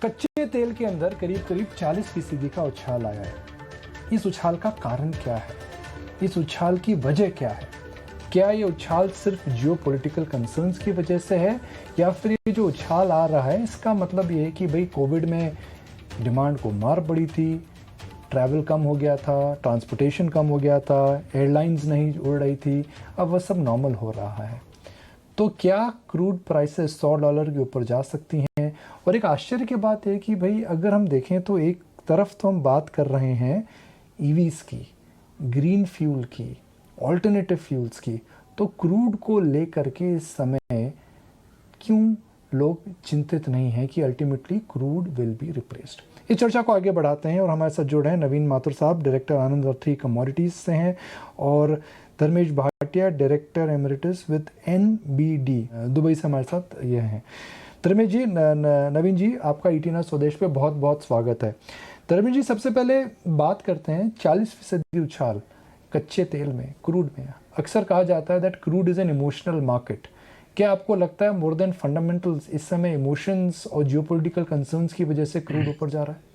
कच्चे तेल के अंदर करीब करीब 40% का उछाल आया है। इस उछाल का कारण क्या है? इस उछाल की वजह क्या है? क्या ये उछाल सिर्फ जियोपॉलिटिकल कंसर्न्स की वजह से है, या फिर ये जो उछाल आ रहा है इसका मतलब ये है कि भाई कोविड में डिमांड को मार पड़ी थी, ट्रैवल कम हो गया था, ट्रांसपोर्टेशन कम हो गया था, एयरलाइंस नहीं उड़ रही थी, अब वह सब नॉर्मल हो रहा है। तो क्या क्रूड प्राइसेस $100 के ऊपर जा सकती हैं? और एक आश्चर्य की बात है कि भाई अगर हम देखें तो एक तरफ तो हम बात कर रहे हैं ईवीज़ की, ग्रीन फ्यूल की, ऑल्टरनेटिव फ्यूल्स की, तो क्रूड को लेकर के इस समय क्यों लोग चिंतित नहीं हैं कि ultimately crude will be replaced? इस चर्चा को आगे बढ़ाते हैं और हमारे साथ जुड़े हैं नवीन माथुर साहब, डायरेक्टर आनंद अर्थी कमोडिटीज़ से हैं, और Dharmesh Bhatia, director emeritus with NBD Dubai से हमारे साथ ये हैं। धर्मेश जी, नवीन जी, आपका ET स्वदेश पे बहुत बहुत स्वागत है। धर्मेश जी, सबसे पहले बात करते हैं 40% उछाल कच्चे तेल में, क्रूड में। अक्सर कहा जाता है that crude is an emotional market. क्या आपको लगता है मोर देन फंडामेंटल्स इस समय इमोशंस और जियोपॉलिटिकल कंसर्न्स की वजह से क्रूड ऊपर जा रहा है?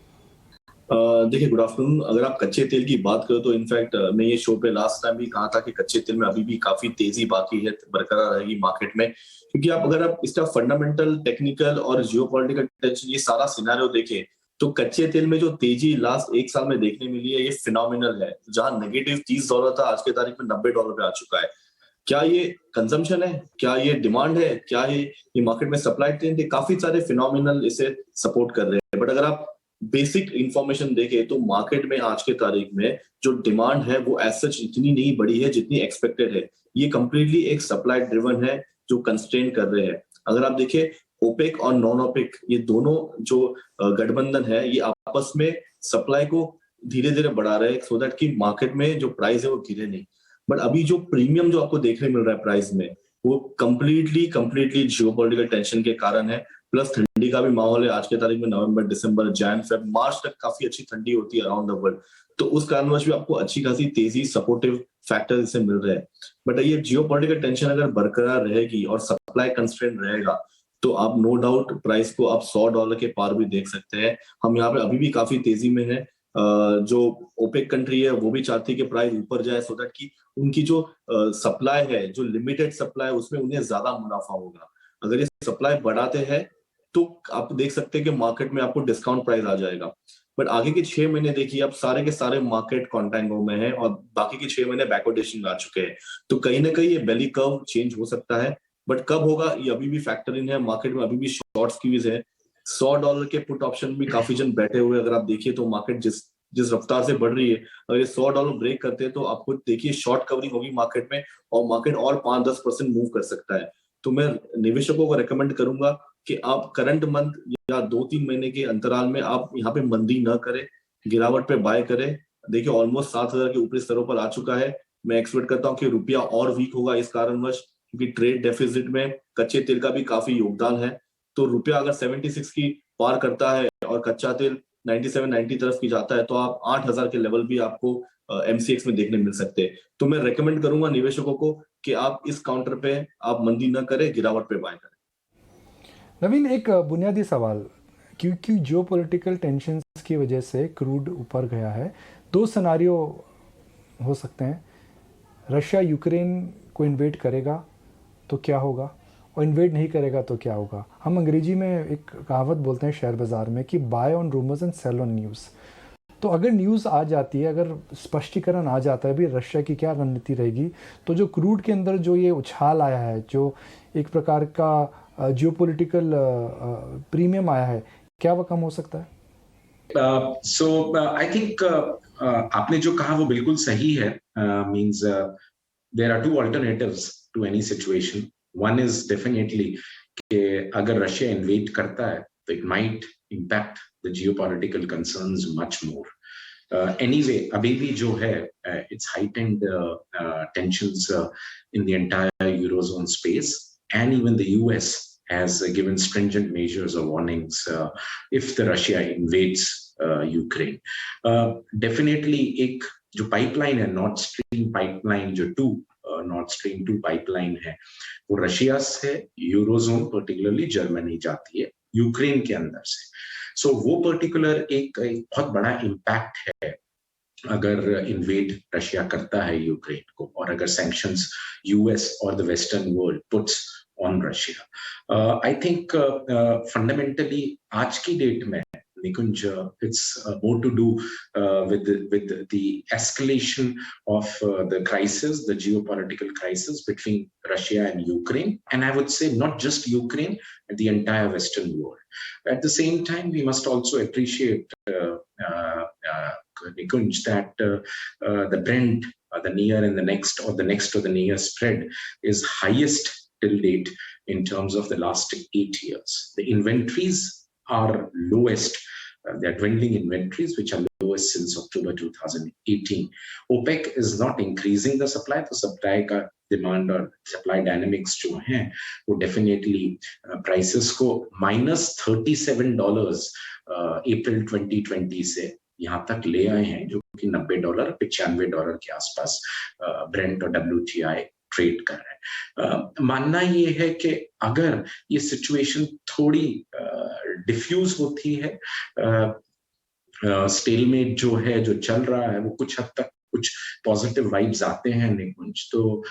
देखिए, गुड आफ्टरनून। अगर आप कच्चे तेल की बात करो तो इनफैक्ट मैं ये शो पे लास्ट टाइम भी कहा था कि कच्चे तेल में अभी भी काफी तेजी बाकी है, बरकरार रहेगी मार्केट में, क्योंकि अगर आप इसका फंडामेंटल, टेक्निकल और जियोपॉलिटिकल टेंशन ये सारा सिनेरियो देखें तो कच्चे तेल में जो तेजी लास्ट एक साल में देखने मिली है ये फिनोमिनल है। जहां नेगेटिव $30 था, आज के तारीख में $90 पे आ चुका है। क्या ये कंजम्पशन है? क्या ये डिमांड है? क्या ये मार्केट में सप्लाई ट्रेंड है? काफी सारे फिनोमिनल इसे सपोर्ट कर रहे हैं। बट अगर आप बेसिक इंफॉर्मेशन देखें तो मार्केट में आज के तारीख में जो डिमांड है वो एज सच इतनी नहीं बढ़ी है जितनी एक्सपेक्टेड है। ये कंप्लीटली एक सप्लाई ड्रिवन है जो कंस्ट्रेन कर रहे हैं। अगर आप देखें, ओपेक और नॉन ओपेक ये दोनों जो गठबंधन है ये आपस में सप्लाई को धीरे धीरे बढ़ा रहे हैं सो दैट कि मार्केट में जो प्राइस है वो गिरे नहीं। बट अभी जो प्रीमियम जो आपको देखने मिल रहा है प्राइस में, वो कंप्लीटली जियोपॉलिटिकल टेंशन के कारण है। प्लस ठंडी का भी माहौल है। आज के तारीख में नवंबर, दिसंबर, जैन, फेब, मार्च तक काफी अच्छी ठंडी होती है अराउंड द वर्ल्ड। तो उस कारणवश भी आपको अच्छी खासी तेजी, सपोर्टिव फैक्टर इससे मिल रहे हैं। बट ये जियोपॉलिटिकल टेंशन अगर बरकरार रहेगी और सप्लाई कंस्ट्रेंट रहेगा तो आप नो डाउट प्राइस को आप $100 के पार भी देख सकते हैं। हम यहाँ पे अभी भी काफी तेजी में है। जो ओपेक कंट्री है वो भी चाहती है कि प्राइस ऊपर जाए सो दैट कि उनकी जो सप्लाई है, जो लिमिटेड सप्लाई है, उसमें उन्हें ज्यादा मुनाफा होगा। अगर ये सप्लाई बढ़ाते हैं तो आप देख सकते हैं कि मार्केट में आपको डिस्काउंट प्राइस आ जाएगा। बट आगे के 6 महीने देखिए, आप सारे के सारे मार्केट कॉन्टेंगो में है और बाकी के 6 महीने बैकवर्डेशन में आ चुके हैं। तो कहीं ना कहीं ये बेली कर्व चेंज हो सकता है। बट कब होगा ये अभी भी फैक्टर इन है। मार्केट में अभी भी शॉर्ट स्क्वीज है। $100 के पुट ऑप्शन भी काफी जन बैठे हुए। अगर आप देखिए तो मार्केट जिस जिस रफ्तार से बढ़ रही है, अगर ये $100 ब्रेक करते हैं तो आपको देखिए शॉर्ट कवरिंग होगी मार्केट में और मार्केट और 5-10% मूव कर सकता है। तो मैं निवेशकों को रेकमेंड करूंगा कि आप करंट मंथ या 2-3 महीने के अंतराल में आप यहाँ पे मंदी न करें, गिरावट पे बाय करें। देखिए ऑलमोस्ट 7,000 के ऊपरी स्तरों पर आ चुका है। मैं एक्सपेक्ट करता हूँ कि रुपया और वीक होगा इस कारणवश, क्योंकि ट्रेड डेफिसिट में कच्चे तेल का भी काफी योगदान है। तो रुपया अगर 76 की पार करता है और कच्चा तेल 97-90 तरफ की जाता है तो आप 8,000 के लेवल भी आपको MCX में देखने मिल सकते हैं। तो मैं रेकमेंड करूंगा निवेशकों को कि आप इस काउंटर पे आप मंदी न करें, गिरावट पे बाय करें। नवीन, एक बुनियादी सवाल, क्योंकि जियोपॉलिटिकल टेंशन्स की वजह से क्रूड ऊपर गया है, दो सिनारियो हो सकते हैं। रशिया यूक्रेन को इन्वेड करेगा तो क्या होगा, और इन्वेड नहीं करेगा तो क्या होगा? हम अंग्रेजी में एक कहावत बोलते हैं शेयर बाज़ार में कि buy on rumours and sell on news. तो अगर न्यूज़ आ जाती है, अगर स्पष्टीकरण आ जाता है भी रशिया की क्या रणनीति रहेगी, तो जो क्रूड के अंदर जो ये उछाल आया है, जो एक प्रकार का जियोपॉलिटिकल प्रीमियम आया है, क्या वह कम हो सकता है? आई थिंक आपने जो कहा वो बिल्कुल सही है। Means there are two alternatives to any situation. One is definitely कि अगर रशिया इन्वेड करता है तो it might impact the geopolitical concerns much more. Anyway, अभी भी जो है it's heightened tensions in the entire Eurozone space, and even the US has given stringent measures or warnings if the Russia invades Ukraine. Definitely एक जो pipeline है, north stream pipeline, जो north stream 2 pipeline है, वो Russia से eurozone particularly Germany जाती है Ukraine के अंदर से। सो वो पर्टिकुलर एक बहुत बड़ा इम्पैक्ट है अगर इन्वेड रशिया करता है यूक्रेन को, और अगर सैंक्शंस यूएस और the western world puts on Russia. I think fundamentally आज की डेट में Nikunj, it's more to do with the escalation of the crisis, the geopolitical crisis between Russia and Ukraine, and I would say not just Ukraine, the entire Western world. At the same time, we must also appreciate Nikunj, that the Brent, the near and the next, or the next or the near spread is highest till date in terms of the last 8 years. The inventories are lowest. They are dwindling inventories, which are lowest since October 2018. OPEC is not increasing the supply. The supply का demand और supply dynamics जो हैं, वो definitely prices को -$37 अप्रैल 2020 से यहाँ तक ले आए हैं, जो कि $90, $95 के आसपास ब्रेंट और WTI ट्रेड कर रहे हैं। मानना ये है कि अगर ये सिचुएशन थोड़ी डिफ्यूज होती है, स्टेलमेट जो है, जो चल रहा है, वो कुछ हद तक कुछ पॉजिटिव वाइब्स आते हैं निकुंज, तो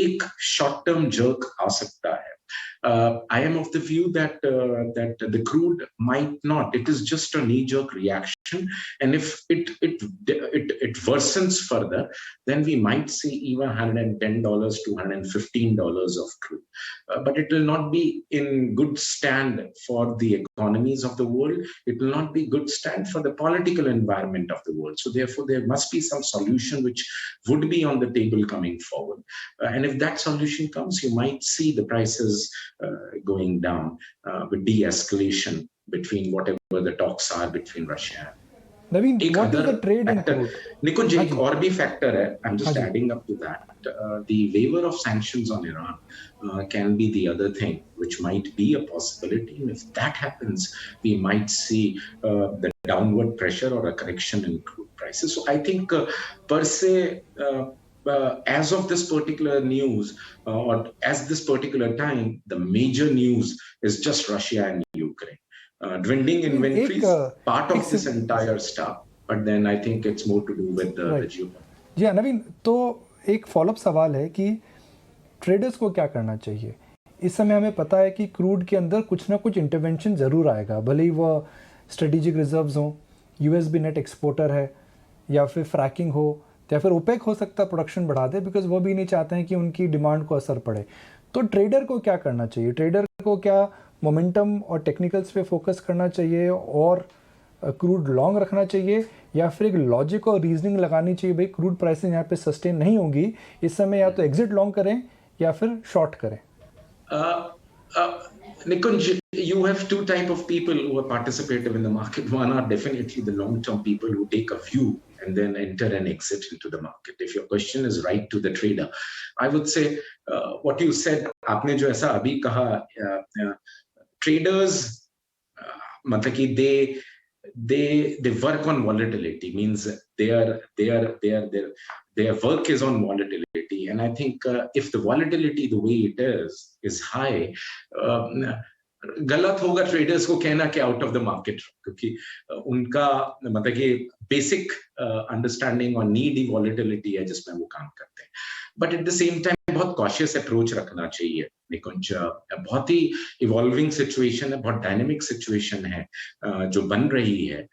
एक शॉर्ट टर्म जर्क आ सकता है। I am of the view that the crude might not. It is just a knee-jerk reaction, and if it worsens further, then we might see even $110 to $115 of crude. But it will not be in good stand for the economies of the world. It will not be good stand for the political environment of the world. So therefore, there must be some solution which would be on the table coming forward. And if that solution comes, you might see the prices going down with de-escalation between whatever the talks are between Russia and Naveen, what is the trade in crude? Nikunj, एक और भी factor है. I'm just adding up to that. The waiver of sanctions on Iran can be the other thing, which might be a possibility. And if that happens, we might see the downward pressure or a correction in crude prices. So I think per se, as of this particular news, or as this particular time, the major news is just Russia and Ukraine. Dwindling inventories, part of this entire stuff, but then I think it's more to do with the geopolitics. जी हाँ नवीन, तो एक follow up सवाल है कि traders को क्या करना चाहिए? इस समय हमें पता है कि क्रूड के अंदर कुछ ना कुछ इंटरवेंशन ज़रूर आएगा, भले ही वो स्ट्रेटेजिक रिजर्व्स हों, यूएस भी नेट एक्सपोर्टर है, या फिर फ्रैकिंग हो, या फिर ओपेक हो सकता है प्रोडक्शन बढ़ा दे, बिकॉज वो भी नहीं चाहते हैं कि उनकी डिमांड को असर पड़े। तो ट्रेडर को क्या करना चाहिए? ट्रेडर को क्या मोमेंटम और टेक्निकल्स पे फोकस करना चाहिए और क्रूड लॉन्ग रखना चाहिए, या फिर एक लॉजिक और रीजनिंग लगानी चाहिए, भाई क्रूड प्राइसेस यहाँ पे सस्टेन नहीं होंगी, इस समय या तो एग्जिट लॉन्ग करें या फिर शॉर्ट करें? Nikunj, you have two type of people who are participative in the market. One are definitely the long-term people who take a view and then enter and exit into the market. If your question is right to the trader, I would say what you said, आपने जो ऐसा अभी कहा, traders, मतलब कि they work on volatility, means their work is on volatility, and I think if the volatility the way it is high, गलत होगा traders को कहना कि आउट ऑफ द मार्केट, क्योंकि उनका मतलब कि बेसिक अंडरस्टैंडिंग और नीड ही वॉलेटिलिटी है जिसमें वो काम करते हैं। But at the same time बहुत कॉशियस अप्रोच रखना चाहिए निकुंज। बहुत ही इवॉल्विंग सिचुएशन है, बहुत डायनेमिक सिचुएशन है जो बन रही है।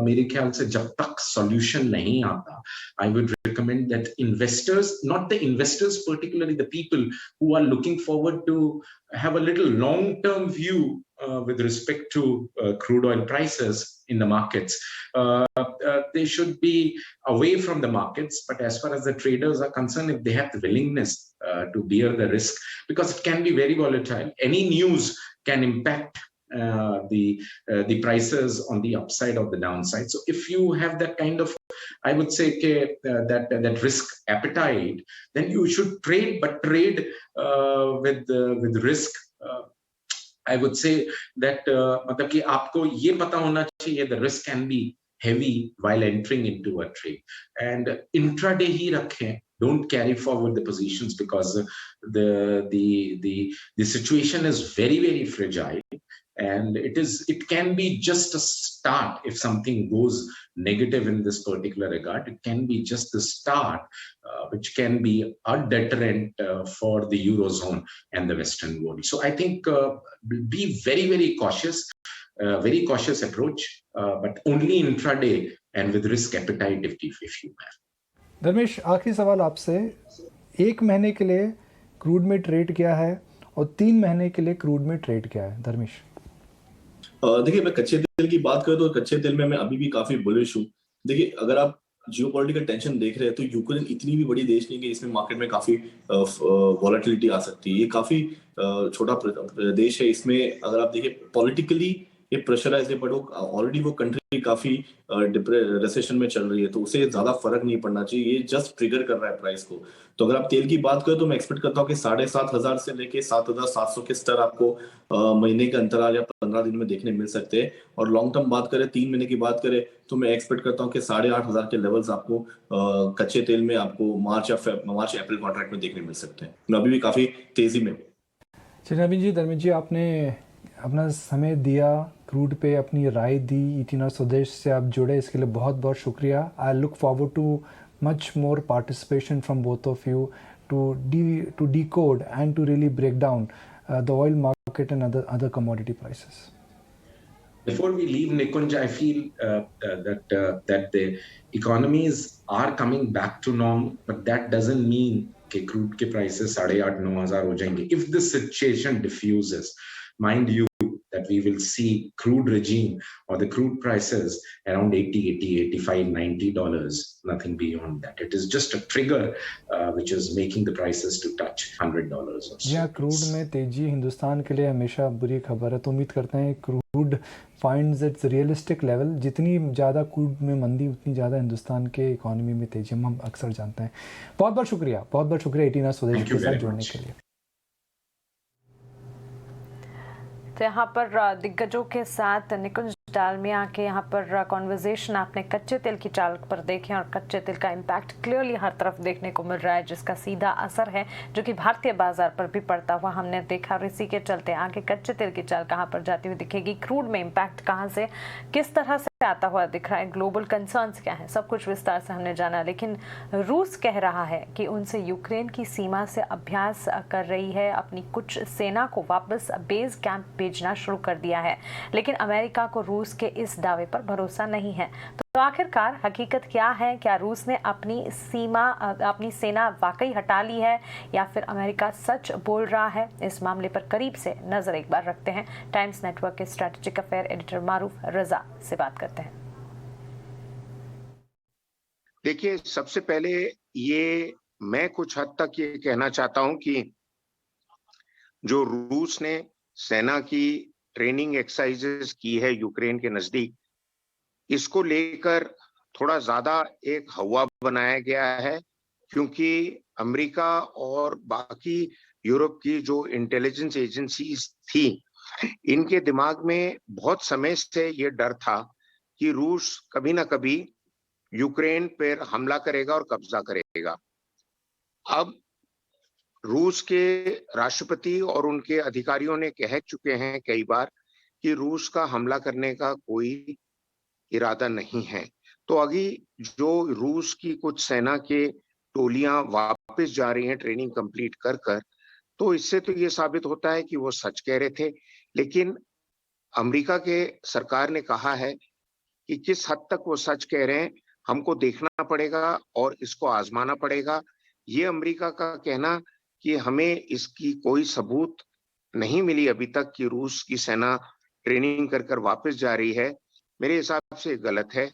मेरे ख्याल से जब तक सॉल्यूशन नहीं आता, I would recommend that investors, not the investors particularly, the people who are looking forward to have a little long-term view with respect to crude oil prices in the markets, they should be away from the markets. But as far as the traders are concerned, if they have the willingness to bear the risk, because it can be very volatile, any news can impact the prices on the upside or the downside. So if you have that kind of, I would say that risk appetite, then you should trade, but trade with risk. I would say that मतलब कि आपको ये पता होना चाहिए the risk can be heavy while entering into a trade, and intraday ही रखें. Don't carry forward the positions because the situation is very, very fragile. and it can be just a start. If something goes negative in this particular regard, it can be just the start, which can be a deterrent for the Eurozone and the Western world. So I think be very, very cautious, very cautious approach, but only intraday and with risk appetite if you have. Dharmesh, आखिरी सवाल आपसे, 1 महीने के लिए crude में trade क्या है और 3 महीने के लिए क्रूड में ट्रेड क्या है? धर्मेश। देखिए, मैं कच्चे तेल की बात करूं तो कच्चे तेल में मैं अभी भी काफी बुलिश हूं। देखिए, अगर आप जियोपॉलिटिकल टेंशन देख रहे हैं तो यूक्रेन इतनी भी बड़ी देश नहीं कि इसमें मार्केट में काफी वॉलेटिलिटी आ सकती है। ये काफी छोटा देश है। इसमें अगर आप देखिए पॉलिटिकली ये प्रेशराइज है, बट ऑलरेडी वो कंट्री काफी रिसेशन में चल रही है, तो उसे ज्यादा फर्क नहीं पड़ना चाहिए। ये जस्ट ट्रिगर कर रहा है प्राइस को। तो अगर आप तेल की बात करें तो मैं एक्सपेक्ट करता हूँ कि 7,500 से लेके 7,700 के स्तर आपको महीने के अंतराल या 15 दिन में देखने मिल सकते हैं। और लॉन्ग टर्म बात करें, 3 महीने की बात करें, तो मैं एक्सपेक्ट करता हूँ कि 8,500 के लेवल्स आपको कच्चे तेल में आपको मार्च अप्रैल कॉन्ट्रैक्ट में देखने मिल सकते हैं। मैं अभी भी काफी तेजी में। चलिए नवीन जी, धर्मेश जी, आपने अपना समय दिया, क्रूड पे अपनी राय दी, इतना स्वदेश से आप जुड़े, इसके लिए बहुत बहुत शुक्रिया। I look forward to much more participation from both of you to decode and to really break down the oil market and other commodity prices. Before we leave, Nikunj, I feel that the economies are coming back to normal, but that doesn't mean कि crude के prices 8,500-9,000 हो जाएंगे. If this situation diffuses, mind you, that we will see crude regime or the crude prices around $80, $85, $90, nothing beyond that. It is just a trigger which is making the prices to touch $100 or so. Yeah, crude में तेजी हिंदुस्तान के लिए हमेशा बुरी खबर है, तो उम्मीद करते हैं crude finds its realistic level। जितनी ज़्यादा crude में मंदी, उतनी ज़्यादा हिंदुस्तान के इकोनॉमी में तेजी, हम अक्सर जानते हैं। बहुत बहुत शुक्रिया 18 स्वदेश के साथ जुड़ने के लिए। तो यहाँ पर दिग्गजों के साथ निकुंज डालमिया के यहाँ पर कॉन्वर्जेशन आपने कच्चे तेल की चाल पर देखे, और कच्चे तेल का इम्पैक्ट क्लियरली हर तरफ देखने को मिल रहा है, जिसका सीधा असर है जो कि भारतीय बाजार पर भी पड़ता हुआ हमने देखा। और इसी के चलते आगे कच्चे तेल की चाल कहाँ पर जाती हुई दिखेगी, क्रूड में इम्पैक्ट कहाँ से किस तरह से आता हुआ दिख रहा है, ग्लोबल कंसर्न्स क्या है, सब कुछ विस्तार से हमने जाना। लेकिन रूस कह रहा है कि उनसे यूक्रेन की सीमा से अभ्यास कर रही है, अपनी कुछ सेना को वापस बेस कैंप भेजना शुरू कर दिया है। लेकिन अमेरिका को रूस के इस दावे पर भरोसा नहीं है। तो आखिरकार हकीकत क्या है? क्या रूस ने अपनी सेना वाकई हटा ली है, या फिर अमेरिका सच बोल रहा है? इस मामले पर करीब से नजर एक बार रखते हैं। टाइम्स नेटवर्क के स्ट्रेटेजिक अफेयर एडिटर मारूफ रजा से बात करते हैं। देखिए, सबसे पहले ये मैं कुछ हद तक ये कहना चाहता हूं कि जो रूस ने सेना की ट्रेनिंग एक्सरसाइजेस की है यूक्रेन के नजदीक, इसको लेकर थोड़ा ज्यादा एक हवा बनाया गया है, क्योंकि अमेरिका और बाकी यूरोप की जो इंटेलिजेंस एजेंसीज थी, इनके दिमाग में बहुत समय से ये डर था कि रूस कभी ना कभी यूक्रेन पर हमला करेगा और कब्जा करेगा। अब रूस के राष्ट्रपति और उनके अधिकारियों ने कह चुके हैं कई बार कि रूस का हमला करने का कोई इरादा नहीं है। तो अभी जो रूस की कुछ सेना के टोलियां वापस जा रही हैं ट्रेनिंग कंप्लीट कर कर, तो इससे तो ये साबित होता है कि वो सच कह रहे थे। लेकिन अमेरिका के सरकार ने कहा है कि किस हद तक वो सच कह रहे हैं हमको देखना पड़ेगा और इसको आजमाना पड़ेगा। ये अमेरिका का कहना कि हमें इसकी कोई सबूत नहीं मिली अभी तक कि रूस की सेना ट्रेनिंग कर कर वापस जा रही है, मेरे हिसाब से गलत है।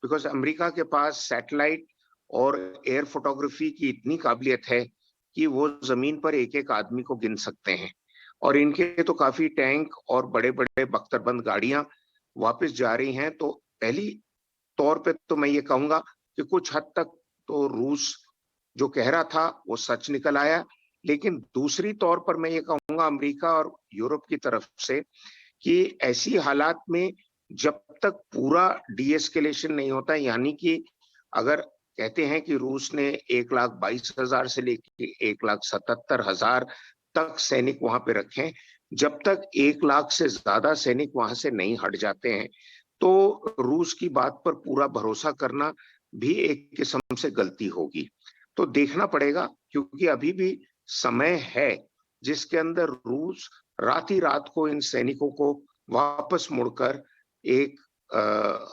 बिकॉज अमेरिका के पास सैटेलाइट और एयर फोटोग्राफी की इतनी काबिलियत है कि वो जमीन पर एक एक आदमी को गिन सकते हैं, और इनके तो काफी टैंक और बड़े बड़े बख्तरबंद गाड़ियां वापस जा रही हैं। तो पहली तौर पे तो मैं ये कहूंगा कि कुछ हद तक तो रूस जो कह रहा था वो सच निकल आया। लेकिन दूसरी तौर पर मैं ये कहूंगा अमेरिका और यूरोप की तरफ से कि ऐसी हालात में जब तक पूरा डीएस्केलेशन नहीं होता, यानी कि अगर कहते हैं कि रूस ने 1,22,000 से लेकर 1,77,000 तक सैनिक वहां पे रखे, जब तक 1 लाख से ज्यादा सैनिक वहां से नहीं हट जाते हैं, तो रूस की बात पर पूरा भरोसा करना भी एक किस्म से गलती होगी। तो देखना पड़ेगा, क्योंकि अभी भी समय है जिसके अंदर रूस रात ही रात को इन सैनिकों को वापस मुड़कर एक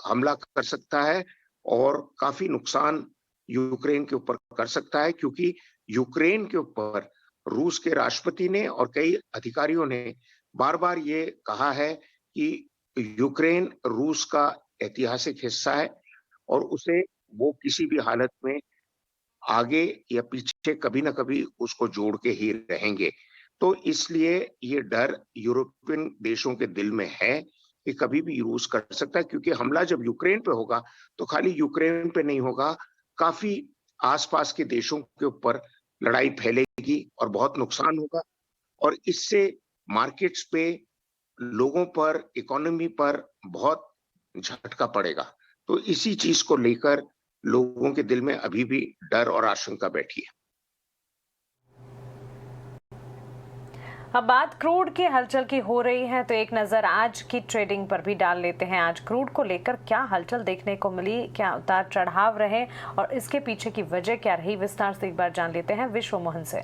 हमला कर सकता है और काफी नुकसान यूक्रेन के ऊपर कर सकता है, क्योंकि यूक्रेन के ऊपर रूस के राष्ट्रपति ने और कई अधिकारियों ने बार बार ये कहा है कि यूक्रेन रूस का ऐतिहासिक हिस्सा है और उसे वो किसी भी हालत में आगे या पीछे कभी ना कभी उसको जोड़ के ही रहेंगे। तो इसलिए ये डर यूरोपियन देशों के दिल में है कि कभी भी रूस कर सकता है, क्योंकि हमला जब यूक्रेन पे होगा तो खाली यूक्रेन पे नहीं होगा, काफी आसपास के देशों के ऊपर लड़ाई फैलेगी और बहुत नुकसान होगा और इससे मार्केट्स पे, लोगों पर, इकोनॉमी पर बहुत झटका पड़ेगा। तो इसी चीज को लेकर लोगों के दिल में अभी भी डर और आशंका बैठी है। अब बात क्रूड की हलचल की हो रही है, तो एक नजर आज की ट्रेडिंग पर भी डाल लेते हैं। आज क्रूड को लेकर क्या हलचल देखने को मिली, क्या उतार चढ़ाव रहे और इसके पीछे की वजह क्या रही, विस्तार से एक बार जान लेते हैं विश्व मोहन से।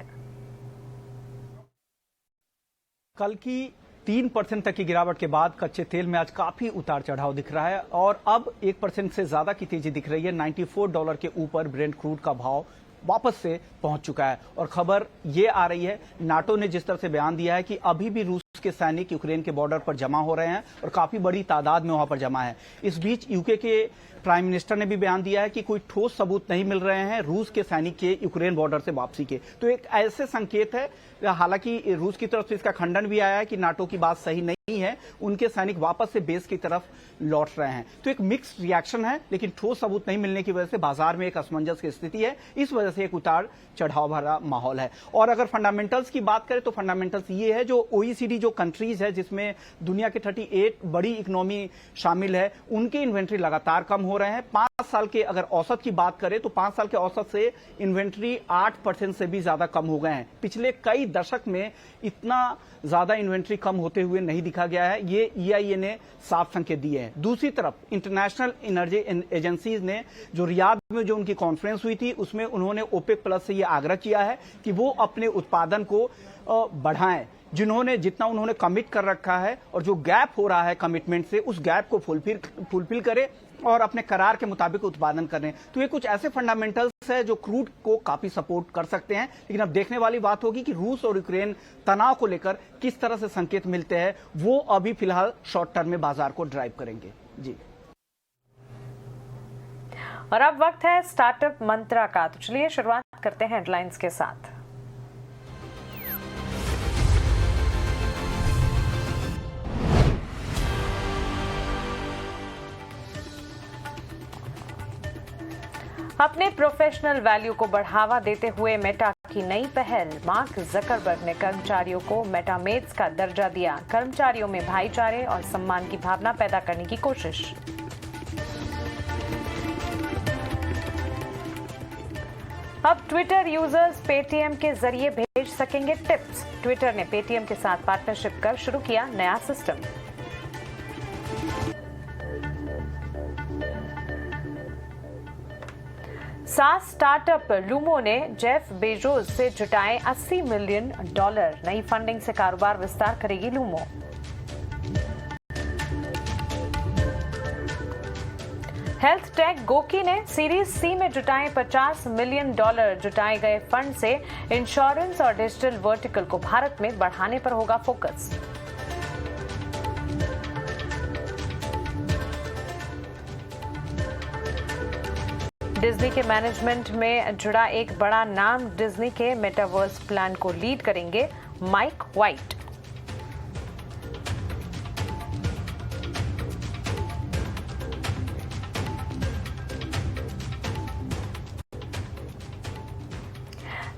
कल की 3% तक की गिरावट के बाद कच्चे तेल में आज काफी उतार चढ़ाव दिख रहा है और अब 1% से ज्यादा की तेजी दिख रही है। $94 के ऊपर ब्रेंट क्रूड का भाव वापस से पहुंच चुका है और खबर ये आ रही है, नाटो ने जिस तरह से बयान दिया है कि अभी भी रूस के सैनिक यूक्रेन के बॉर्डर पर जमा हो रहे हैं और काफी बड़ी तादाद में वहां पर जमा है। इस बीच यूके के प्राइम मिनिस्टर ने भी बयान दिया है कि कोई ठोस सबूत नहीं मिल रहे हैं रूस के सैनिक के यूक्रेन बॉर्डर से वापसी के। तो एक ऐसे संकेत है, हालांकि रूस की तरफ से इसका खंडन भी आया है कि नाटो की बात सही नहीं है, उनके सैनिक वापस से बेस की तरफ लौट रहे हैं। तो एक मिक्स्ड रिएक्शन है, लेकिन ठोस सबूत नहीं मिलने की वजह से बाजार में एक असमंजस की स्थिति है। इस वजह से एक उतार चढ़ाव भरा माहौल है। और अगर फंडामेंटल्स की बात करें तो फंडामेंटल्स ये है, जो ओईसीडी जो कंट्रीज है जिसमें दुनिया के 38 बड़ी इकोनॉमी शामिल है, उनके इन्वेंट्री लगातार कम हो रहे हैं। 5 साल के अगर औसत की बात करें तो 5 साल के औसत से इन्वेंट्री 8% से भी ज्यादा कम हो गए हैं। पिछले कई दशक में इतना ज्यादा इन्वेंट्री कम होते हुए नहीं दिखा गया है, ये ईआईए ने साफ संकेत दिए हैं। दूसरी तरफ इंटरनेशनल एनर्जी एजेंसीज ने जो रियाद में जो उनकी कॉन्फ्रेंस हुई थी, उसमें उन्होंने ओपेक प्लस से ये आग्रह किया है कि वो अपने उत्पादन को बढ़ाएं। जितना उन्होंने कमिट कर रखा है और जो गैप हो रहा है कमिटमेंट से, उस गैप को फुलफिल करे और अपने करार के मुताबिक उत्पादन करें। तो ये कुछ ऐसे फंडामेंटल्स है जो क्रूड को काफी सपोर्ट कर सकते हैं। लेकिन अब देखने वाली बात होगी कि रूस और यूक्रेन तनाव को लेकर किस तरह से संकेत मिलते हैं, वो अभी फिलहाल शॉर्ट टर्म में बाजार को ड्राइव करेंगे। जी। और अब वक्त है स्टार्टअप मंत्रा का, तो चलिए शुरुआत करते हैं हेडलाइंस के साथ। अपने प्रोफेशनल वैल्यू को बढ़ावा देते हुए मेटा की नई पहल, मार्क जकरबर्ग ने कर्मचारियों को मेटामेट्स का दर्जा दिया। कर्मचारियों में भाईचारे और सम्मान की भावना पैदा करने की कोशिश। अब ट्विटर यूजर्स पेटीएम के जरिए भेज सकेंगे टिप्स। ट्विटर ने पेटीएम के साथ पार्टनरशिप कर शुरू किया नया सिस्टम। सास स्टार्टअप लूमो ने जेफ बेजोस से जुटाए $80 मिलियन। नई फंडिंग से कारोबार विस्तार करेगी लूमो। हेल्थ टेक गोकी ने सीरीज सी में जुटाए $50 मिलियन। जुटाए गए फंड से इंश्योरेंस और डिजिटल वर्टिकल को भारत में बढ़ाने पर होगा फोकस। डिज्नी के मैनेजमेंट में जुड़ा एक बड़ा नाम डिज्नी के मेटावर्स प्लान को लीड करेंगे माइक वाइट।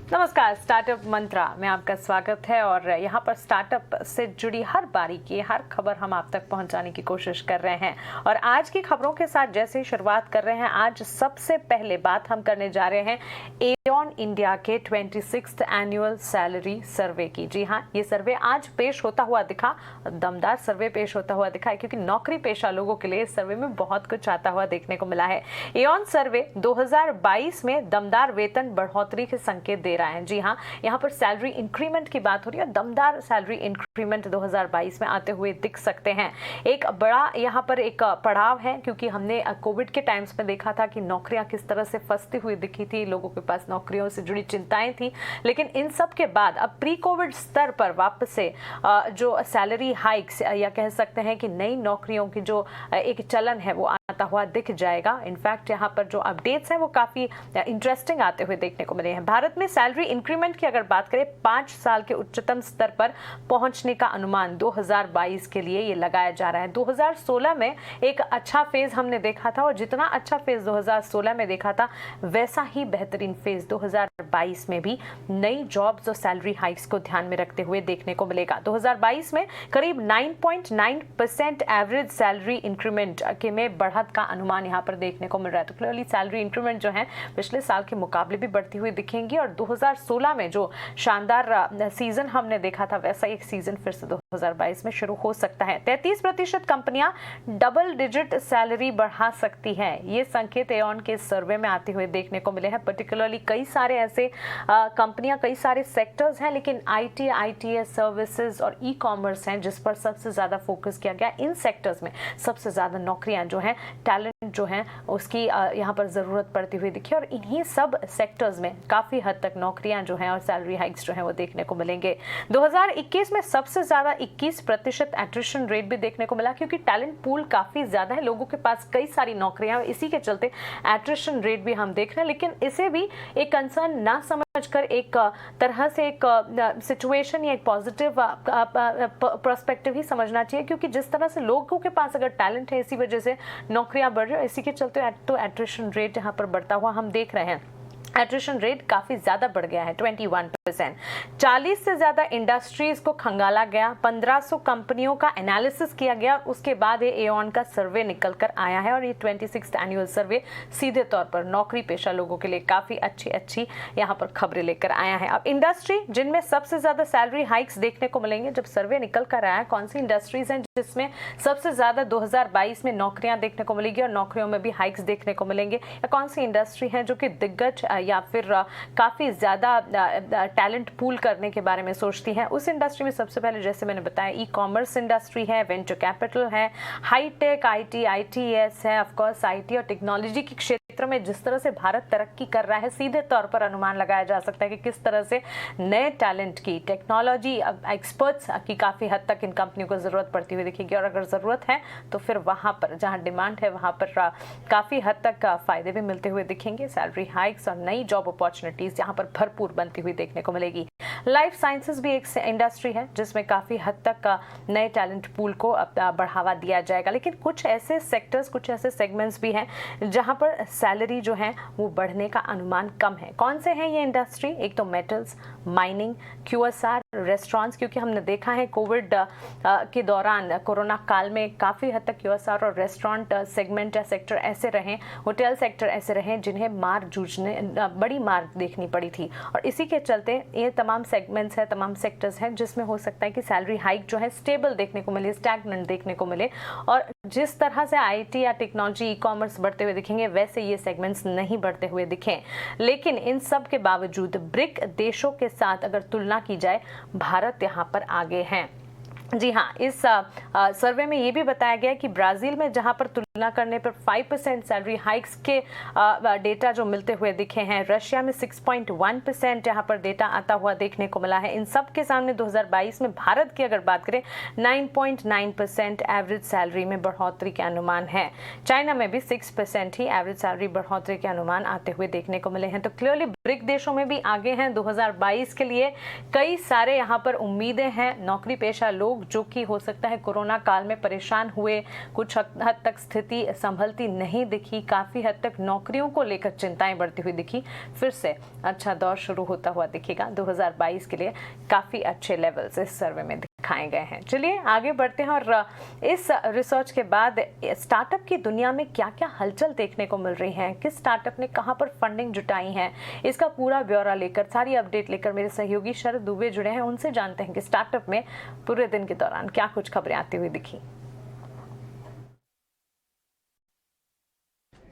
नमस्कार, स्टार्टअप मंत्रा में आपका स्वागत है और यहाँ पर स्टार्टअप से जुड़ी हर बारीकी, हर खबर हम आप तक पहुँचाने की कोशिश कर रहे हैं। और आज की खबरों के साथ जैसे ही शुरुआत कर रहे हैं, आज सबसे पहले बात हम करने जा रहे हैं एऑन इंडिया के 26th एनुअल सैलरी सर्वे की। जी हाँ, ये सर्वे आज पेश होता हुआ दिखा, दमदार सर्वे पेश होता हुआ दिखा है, क्योंकि नौकरी पेशा लोगों के लिए इस सर्वे में बहुत कुछ आता हुआ देखने को मिला है। एऑन सर्वे 2022 में दमदार वेतन बढ़ोतरी के संकेत दे रहा है। जी हाँ, यहाँ पर सैलरी इंक्रीमेंट की बात हो रही है। दमदार सैलरी इंक्रीमेंट 2022 में आते हुए दिख सकते हैं। एक बड़ा यहाँ पर एक पड़ाव है, क्योंकि हमने कोविड के टाइम्स में देखा था कि नौकरियां किस तरह से फंसती हुई दिखी थी, लोगों के पास नौकरियों से जुड़ी चिंताएं थी। लेकिन इन सब के बाद अब प्री कोविड स्तर पर वापस से जो सैलरी हाइक्स या कह सकते हैं कि नई नौकरियों की जो एक चलन है वो आता हुआ दिख जाएगा। इनफैक्ट यहाँ पर जो अपडेट्स हैं वो काफी इंटरेस्टिंग आते हुए देखने को मिले हैं। भारत में सैलरी इंक्रीमेंट की अगर बात करें, 5 साल के उच्चतम स्तर पर पहुंचने का अनुमान 2022 के लिए ये लगाया जा रहा है। 2016 में एक अच्छा फेज हमने देखा था, और जितना अच्छा फेज 2016 में देखा था, वैसा ही बेहतरीन फेज 2022 में भी नई जॉब्स और सैलरी हाइक्स को ध्यान में रखते हुए देखने को मिलेगा। 2022 में करीब 9.9% एवरेज सैलरी इंक्रीमेंट के में बढ़त का अनुमान यहाँ पर देखने को मिल रहा है। तो क्लियरली सैलरी इंक्रीमेंट जो है पिछले साल के मुकाबले भी बढ़ती हुई दिखेंगी, और 2016 में जो शानदार सीजन हमने देखा था, वैसा एक सीजन फिर से 2022 में शुरू हो सकता है। 33% कंपनियां डबल डिजिट सैलरी बढ़ा सकती हैं, ये संकेत एऑन के सर्वे में आते हुए देखने को मिले हैं। पर्टिकुलरली कई सारे ऐसे कंपनियां, कई सारे सेक्टर्स हैं, लेकिन आईटी, आईटीएस सर्विसेज और ई कॉमर्स हैं जिस पर सबसे ज्यादा फोकस किया गया। इन सेक्टर्स में सबसे ज्यादा नौकरियां जो हैं, टैलेंट जो है उसकी यहाँ पर जरूरत पड़ती हुई दिखी, और इन्हीं सब सेक्टर्स में काफी हद तक नौकरियां जो हैं और सैलरी हाइक्स जो हैं वो देखने को मिलेंगे। 2021 में सबसे ज्यादा 21% एट्रिशन रेट भी देखने को मिला, क्योंकि टैलेंट पूल काफी ज्यादा है, लोगों के पास कई सारी नौकरियां, इसी के चलते एट्रिशन रेट भी हम देख रहे हैं। लेकिन इसे भी एक कंसर्न ना समझकर एक तरह से एक सिचुएशन या एक पॉजिटिव पर्सपेक्टिव ही समझना चाहिए, क्योंकि जिस तरह से लोगों के पास अगर टैलेंट है, इसी वजह से नौकरियां बढ़ रही है, इसी के चलते तो एट्रिशन रेट यहाँ पर बढ़ता हुआ हम देख रहे हैं। एट्रिशन रेट काफी ज्यादा बढ़ गया है, 21%। 40 से ज्यादा इंडस्ट्रीज को खंगाला गया, 1500 कंपनियों का एनालिसिस किया गया, उसके बाद ये एऑन का सर्वे निकल कर आया है। और ये 26th एनुअल सर्वे सीधे तौर पर नौकरी पेशा लोगों के लिए काफी अच्छी यहाँ पर खबरें लेकर आया है। अब इंडस्ट्री जिनमें सबसे ज्यादा सैलरी हाइक्स देखने को मिलेंगे, जब सर्वे निकल कर आया, कौन सी इंडस्ट्रीज हैं जिसमें सबसे ज्यादा 2022 में नौकरियां देखने को मिलेगी और नौकरियों में भी हाइक्स देखने को मिलेंगे, या कौन सी इंडस्ट्री है जो कि दिग्गज या फिर काफी ज्यादा टैलेंट पूल करने के बारे में सोचती है। उस इंडस्ट्री में सबसे पहले जैसे मैंने बताया, ई कॉमर्स इंडस्ट्री है, वेंचर कैपिटल है, हाईटेक, आईटी, आईटीएस है, ऑफ कोर्स आईटी और टेक्नोलॉजी के क्षेत्र में जिस तरह से भारत तरक्की कर रहा है, सीधे तौर पर अनुमान लगाया जा सकता है कि किस तरह से नए टैलेंट की, टेक्नोलॉजी एक्सपर्ट्स की काफी हद तक इन कंपनियों को जरूरत पड़ती हुई दिखेगी। और अगर जरूरत है तो फिर वहां पर जहां डिमांड है वहां पर काफी हद तक फायदे भी मिलते हुए दिखेंगे। सैलरी हाइक्स और नई जॉब अपॉर्चुनिटीज यहाँ पर भरपूर बनती हुई देखने को मिलेगी। लाइफ साइंसेस भी एक इंडस्ट्री है जिसमें काफी हद तक नए टैलेंट पूल को बढ़ावा दिया जाएगा। लेकिन कुछ ऐसे सेक्टर्स, कुछ ऐसे सेगमेंट्स भी हैं जहां पर सैलरी जो है वो बढ़ने का अनुमान कम है। कौन से हैं ये इंडस्ट्री? एक तो मेटल्स, माइनिंग, QSR, रेस्टोरेंट्स, क्योंकि हमने देखा है कोविड के दौरान, कोरोना काल में काफी हद तक QSR और रेस्टोरेंट सेगमेंट या सेक्टर ऐसे रहे, होटल सेक्टर ऐसे रहे जिन्हें बड़ी मार देखनी पड़ी थी। और इसी के चलते ये तमाम सेगमेंट्स है, तमाम सेक्टर्स हैं जिसमें हो सकता है कि सैलरी हाइक जो है स्टेबल देखने को मिले, स्टैग्नेंट देखने को मिले। और जिस तरह से आईटी या टेक्नोलॉजी, ई कॉमर्स बढ़ते हुए दिखेंगे, वैसे ये सेगमेंट्स नहीं बढ़ते हुए दिखें। लेकिन इन सब के बावजूद ब्रिक देशों के साथ अगर तुलना की जाए, भारत यहाँ पर आगे है। जी हाँ, इस सर्वे में ये भी बताया गया कि ब्राजील में जहां पर तुलना करने पर 5% सैलरी हाइक्स के डेटा जो मिलते हुए दिखे हैं, रशिया में 6.1% यहाँ पर डेटा आता हुआ देखने को मिला है। इन सब के सामने 2022 में भारत की अगर बात करें, 9.9% एवरेज सैलरी में बढ़ोतरी के अनुमान है। चाइना में भी 6% ही एवरेज सैलरी बढ़ोतरी के अनुमान आते हुए देखने को मिले हैं। तो क्लियरली ब्रिक देशों में भी आगे हैं 2022 के लिए। कई सारे यहाँ पर उम्मीदें हैं, नौकरी पेशा लोग लोग जो कि हो सकता है कोरोना काल में परेशान हुए, कुछ हद तक स्थिति संभलती नहीं दिखी, काफ़ी हद तक नौकरियों को लेकर चिंताएं बढ़ती हुई दिखी, फिर से अच्छा दौर शुरू होता हुआ दिखेगा। 2022 के लिए काफ़ी अच्छे लेवल्स इस सर्वे में दिखाए गए हैं। चलिए आगे बढ़ते हैं और इस रिसर्च के बाद स्टार्टअप की दुनिया में क्या क्या हलचल देखने को मिल रही है, किस स्टार्टअप ने कहां पर फंडिंग जुटाई है, इसका पूरा ब्यौरा लेकर, सारी अपडेट लेकर मेरे सहयोगी शरद दुबे जुड़े हैं। उनसे जानते हैं कि स्टार्टअप में पूरे दिन के दौरान क्या कुछ खबरें आती हुई दिखी।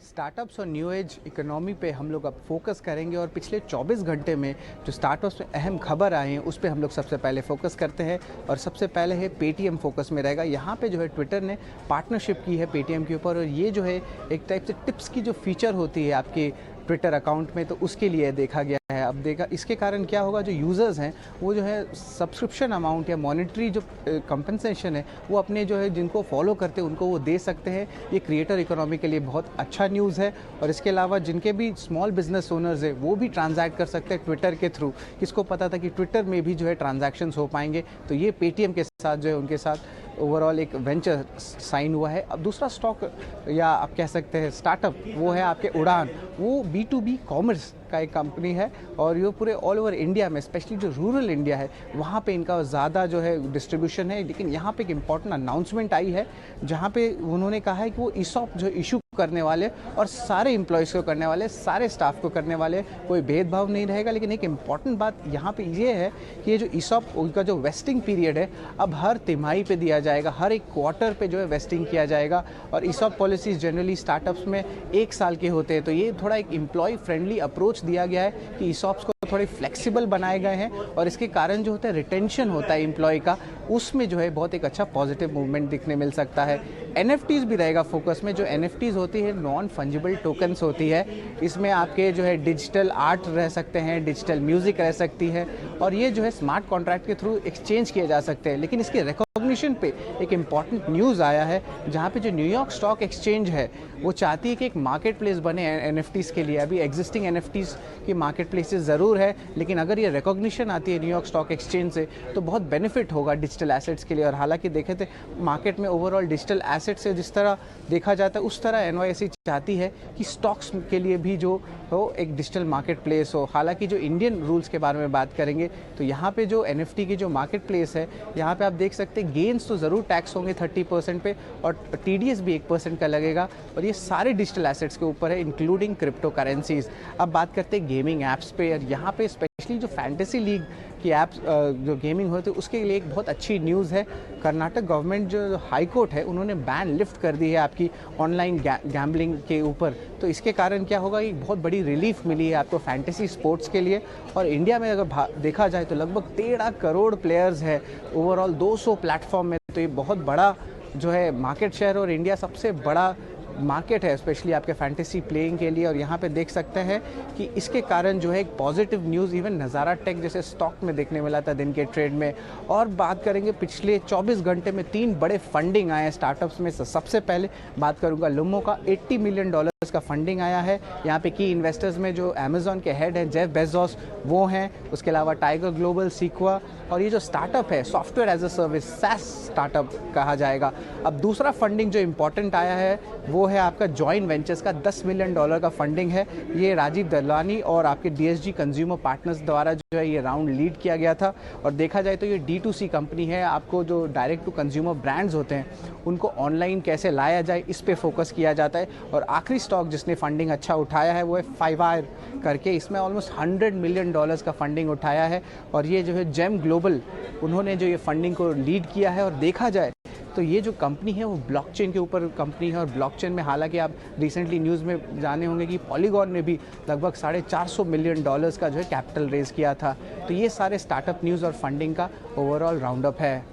स्टार्टअप्स और न्यू एज इकोनॉमी पे हम लोग अब फोकस करेंगे और पिछले 24 घंटे में जो स्टार्टअप्स में अहम खबर आए हैं उस पे हम लोग सबसे पहले फोकस करते हैं। और सबसे पहले है पेटीएम फोकस में रहेगा। यहाँ पे जो है ट्विटर ने पार्टनरशिप की है पेटीएम के ऊपर, और ये जो है एक टाइप से टिप्स की जो फीचर होती है आपके ट्विटर अकाउंट में, तो उसके लिए देखा गया है। अब देखा इसके कारण क्या होगा, जो यूज़र्स हैं वो जो है सब्सक्रिप्शन अमाउंट या मॉनेटरी जो कंपनसेशन है वो अपने जो है जिनको फॉलो करते हैं उनको वो दे सकते हैं। ये क्रिएटर इकोनॉमी के लिए बहुत अच्छा न्यूज़ है। और इसके अलावा जिनके भी स्मॉल बिजनेस ओनर्स है वो भी ट्रांजैक्ट कर सकते हैं ट्विटर के थ्रू। किसको पता था कि ट्विटर में भी जो है ट्रांजैक्शंस हो पाएंगे, तो ये पेटीएम के साथ जो है उनके साथ ओवरऑल एक वेंचर साइन हुआ है। अब दूसरा स्टॉक या आप कह सकते हैं स्टार्टअप वो है आपके उड़ान। वो B2B कॉमर्स का एक कंपनी है और ये पूरे ऑल ओवर इंडिया में, स्पेशली जो रूरल इंडिया है वहाँ पे इनका ज़्यादा जो है डिस्ट्रीब्यूशन है। लेकिन यहाँ पे एक इम्पॉर्टेंट अनाउंसमेंट आई है जहाँ पे उन्होंने कहा है कि वो ESOP जो इशू करने वाले और सारे एम्प्लॉयज़ को करने वाले, सारे स्टाफ को करने वाले, कोई भेदभाव नहीं रहेगा। लेकिन एक इम्पॉर्टेंट बात यहाँ पे ये है कि ये जो ESOP उनका जो वेस्टिंग पीरियड है अब हर तिमाही पे दिया जाएगा, हर एक क्वार्टर पे जो है वेस्टिंग किया जाएगा। और ESOP पॉलिसीज़ जनरली स्टार्टअप्स में 1 साल के होते हैं, तो ये थोड़ा एक एम्प्लॉय फ्रेंडली अप्रोच दिया गया है कि ESOPs को थोड़े फ्लेक्सिबल बनाए गए हैं। और इसके कारण जो होता है रिटेंशन होता है एम्प्लॉय का, उसमें जो है बहुत एक अच्छा पॉजिटिव मूवमेंट दिखने मिल सकता है। NFTs भी रहेगा फोकस में। जो NFTs होती है नॉन फंजिबल टोकन्स होती है, इसमें आपके जो है डिजिटल आर्ट रह सकते हैं, डिजिटल म्यूजिक रह सकती है, और ये जो है स्मार्ट कॉन्ट्रैक्ट के थ्रू एक्सचेंज किए जा सकते हैं। लेकिन इसके रिकॉग्निशन पे एक इम्पॉर्टेंट न्यूज़ आया है जहाँ पे जो न्यूयॉर्क स्टॉक एक्सचेंज है वो चाहती है कि एक मार्केट प्लेस बने NFTs के लिए। अभी एग्जिस्टिंग NFTs की मार्केट प्लेसेस ज़रूर है, लेकिन अगर ये रिकॉग्निशन आती है न्यूयॉर्क स्टॉक एक्सचेंज से तो बहुत बेनिफिट होगा डिजिटल एसेट्स के लिए। और हालांकि देखे थे मार्केट में ओवरऑल डिजिटल एसेट्स से जिस तरह देखा जाता है उस तरह NYSE चाहती है कि स्टॉक्स के लिए भी जो हो एक डिजिटल मार्केट प्लेस हो। हालांकि जो इंडियन रूल्स के बारे में बात करेंगे तो यहाँ पे जो NFT की जो मार्केट प्लेस है यहाँ पे आप देख सकते हैं गेन्स तो ज़रूर टैक्स होंगे 30% पे, और TDS भी 1% का लगेगा। और ये सारे डिजिटल एसेट्स के ऊपर है इंक्लूडिंग क्रिप्टो करेंसीज। अब बात करते हैं गेमिंग ऐप्स पे, और यहाँ पे स्पेशली जो फैंटेसी लीग की ऐप्स जो गेमिंग होती है उसके लिए एक बहुत अच्छी न्यूज़ है। कर्नाटक गवर्नमेंट जो हाई कोर्ट है उन्होंने बैन लिफ्ट कर दी है आपकी ऑनलाइन गैम्बलिंग के ऊपर। तो इसके कारण क्या होगा, एक बहुत बड़ी रिलीफ मिली है आपको फैंटेसी स्पोर्ट्स के लिए। और इंडिया में अगर देखा जाए तो लगभग 13 करोड़ प्लेयर्स है ओवरऑल 200 प्लेटफॉर्म में, तो ये बहुत बड़ा जो है मार्केट शेयर और इंडिया सबसे बड़ा मार्केट है स्पेशली आपके फैंटेसी प्लेइंग के लिए। और यहाँ पे देख सकते हैं कि इसके कारण जो है एक पॉजिटिव न्यूज़ इवन नज़ारा टेक जैसे स्टॉक में देखने मिला था दिन के ट्रेड में। और बात करेंगे पिछले 24 घंटे में 3 बड़े फंडिंग आए हैं स्टार्टअप्स में। सबसे पहले बात करूँगा लुमो का, $80 मिलियन का फंडिंग आया है। यहाँ पे की इन्वेस्टर्स में जो अमेजॉन के हेड हैं जेफ बेजोस वो हैं, उसके अलावा टाइगर ग्लोबल, सीक्वा, और ये जो स्टार्टअप है software as a service SaaS startup कहा जाएगा। अब दूसरा फंडिंग जो इम्पोर्टेंट आया है वो है आपका जॉइंट वेंचर्स का $10 मिलियन का फंडिंग है। ये राजीव दलानी और आपके DSG कंज्यूमर पार्टनर्स द्वारा जो है ये राउंड लीड किया गया था। और देखा जाए तो ये D2C कंपनी है, आपको जो डायरेक्ट टू कंज्यूमर ब्रांड्स होते हैं उनको ऑनलाइन कैसे लाया जाए इस पे फोकस किया जाता है। और आखिरी स्टॉक जिसने फंडिंग अच्छा उठाया है वो है 5wire करके, इसमें ऑलमोस्ट $100 मिलियन का फंडिंग उठाया है। और ये जो है जेम ग्लोबल उन्होंने जो ये फंडिंग को लीड किया है। और देखा जाए तो ये जो कंपनी है वो ब्लॉकचेन के ऊपर कंपनी है। और ब्लॉकचेन में हालांकि आप रिसेंटली न्यूज़ में जाने होंगे कि पॉलीगॉन ने भी लगभग $450 मिलियन का जो है कैपिटल रेज किया था। तो ये सारे स्टार्टअप न्यूज़ और फंडिंग का ओवरऑल राउंड अप है।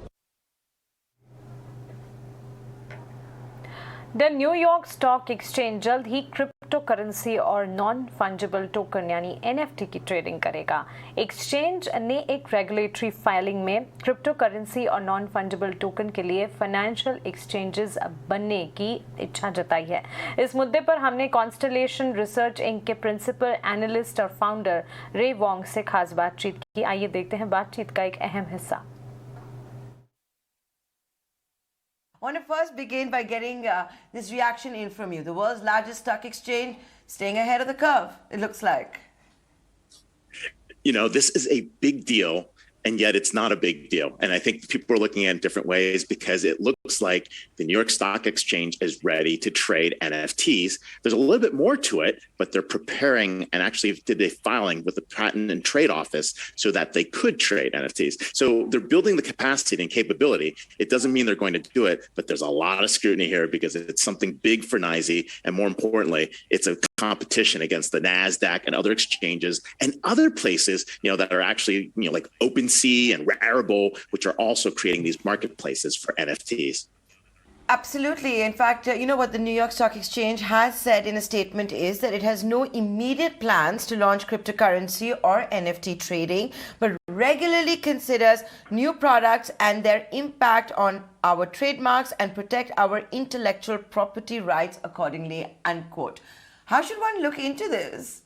द न्यूयॉर्क स्टॉक एक्सचेंज जल्द ही क्रिप्टो करेंसी और नॉन फंजिबल टोकन यानी NFT की ट्रेडिंग करेगा। एक्सचेंज ने एक रेगुलेटरी फाइलिंग में क्रिप्टो करेंसी और नॉन फंजिबल टोकन के लिए फाइनेंशियल एक्सचेंजेस बनने की इच्छा जताई है। इस मुद्दे पर हमने कॉन्स्टलेशन रिसर्च इंक के प्रिंसिपल एनालिस्ट और फाउंडर रे वोंग से खास बातचीत की। आइए देखते हैं बातचीत का एक अहम हिस्सा। I want to first begin by getting this reaction in from you. The world's largest stock exchange staying ahead of the curve, it looks like. You know, this is a big deal, and yet it's not a big deal. And I think people are looking at it in different ways because it looks like the New York Stock Exchange is ready to trade NFTs. There's a little bit more to it, but they're preparing and actually did a filing with the Patent and Trade Office so that they could trade NFTs. So they're building the capacity and capability. It doesn't mean they're going to do it, but there's a lot of scrutiny here because it's something big for NYSE. And more importantly, it's a competition against the NASDAQ and other exchanges and other places, you know, that are actually, you know, like OpenSea and Rarible, which are also creating these marketplaces for NFTs. Absolutely. In fact, you know what the New York Stock Exchange has said in a statement is that it has no immediate plans to launch cryptocurrency or NFT trading, but regularly considers new products and their impact on our trademarks and protect our intellectual property rights accordingly, unquote. How should one look into this?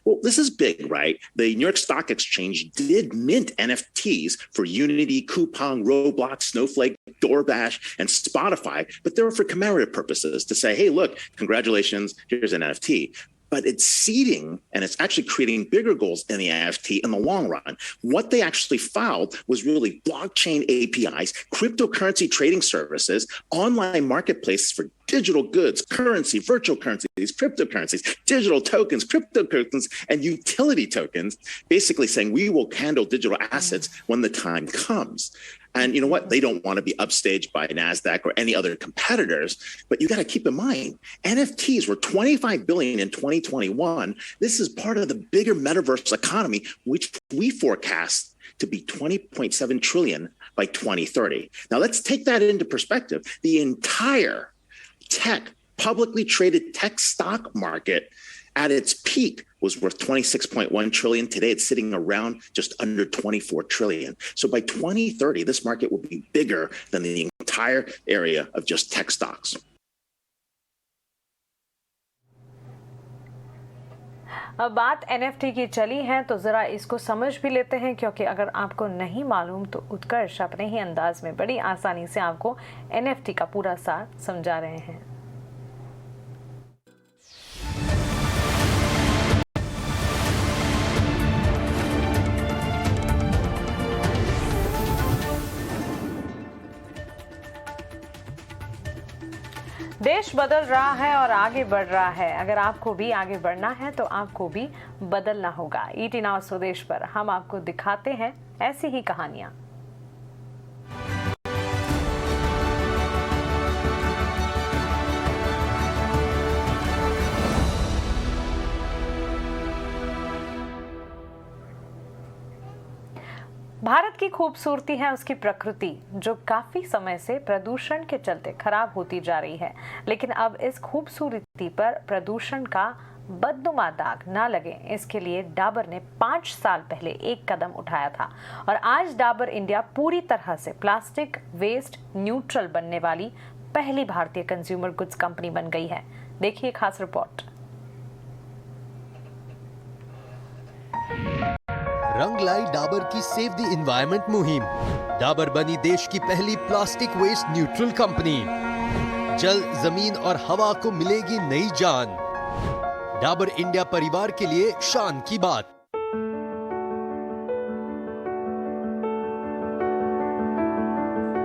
Well, this is big, right? The New York Stock Exchange did mint NFTs for Unity, Coupang, Roblox, Snowflake, DoorDash, and Spotify, but they were for commemorative purposes to say, hey, look, congratulations, here's an NFT. But it's seeding and it's actually creating bigger goals in the NFT in the long run. What they actually filed was really blockchain APIs, cryptocurrency trading services, online marketplaces for digital goods, currency, virtual currencies, cryptocurrencies, digital tokens, cryptocurrencies, and utility tokens, basically saying we will handle digital assets when the time comes. And you know what? They don't want to be upstaged by NASDAQ or any other competitors. But you got to keep in mind, NFTs were $25 billion in 2021. This is part of the bigger metaverse economy, which we forecast to be 20.7 trillion by 2030. Now, let's take that into perspective. The entire publicly traded tech stock market at its peak was worth 26.1 trillion. Today, it's sitting around just under 24 trillion. So by 2030, this market will be bigger than the entire area of just tech stocks. अब बात NFT की चली है तो ज़रा इसको समझ भी लेते हैं, क्योंकि अगर आपको नहीं मालूम तो उत्कर्ष अपने ही अंदाज में बड़ी आसानी से आपको NFT का पूरा सार समझा रहे हैं। देश बदल रहा है और आगे बढ़ रहा है। अगर आपको भी आगे बढ़ना है तो आपको भी बदलना होगा। ईटी नाउ स्वदेश पर हम आपको दिखाते हैं ऐसी ही कहानियां। भारत की खूबसूरती है उसकी प्रकृति, जो काफी समय से प्रदूषण के चलते खराब होती जा रही है। लेकिन अब इस खूबसूरती पर प्रदूषण का बदनुमा दाग ना लगे, इसके लिए डाबर ने 5 साल पहले एक कदम उठाया था और आज डाबर इंडिया पूरी तरह से प्लास्टिक वेस्ट न्यूट्रल बनने वाली पहली भारतीय कंज्यूमर गुड्स कंपनी बन गई है। देखिए खास रिपोर्ट। रंग लाई डाबर की सेव द एनवायरनमेंट मुहिम। डाबर बनी देश की पहली प्लास्टिक वेस्ट न्यूट्रल कंपनी। जल, जमीन और हवा को मिलेगी नई जान। डाबर इंडिया परिवार के लिए शान की बात।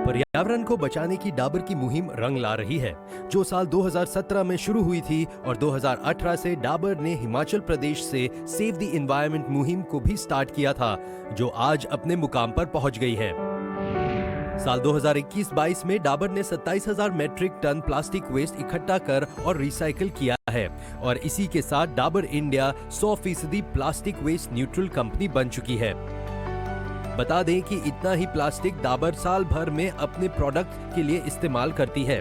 पर्यावरण को बचाने की डाबर की मुहिम रंग ला रही है, जो साल 2017 में शुरू हुई थी और 2018 से डाबर ने हिमाचल प्रदेश से सेव द एनवायरनमेंट मुहिम को भी स्टार्ट किया था, जो आज अपने मुकाम पर पहुंच गई है। साल 2021-22 में डाबर ने 27,000 मेट्रिक टन प्लास्टिक वेस्ट इकट्ठा कर और रिसाइकिल किया है और इसी के साथ Dabur India 100% plastic waste neutral company बन चुकी है। बता दें कि इतना ही प्लास्टिक डाबर साल भर में अपने प्रोडक्ट के लिए इस्तेमाल करती है।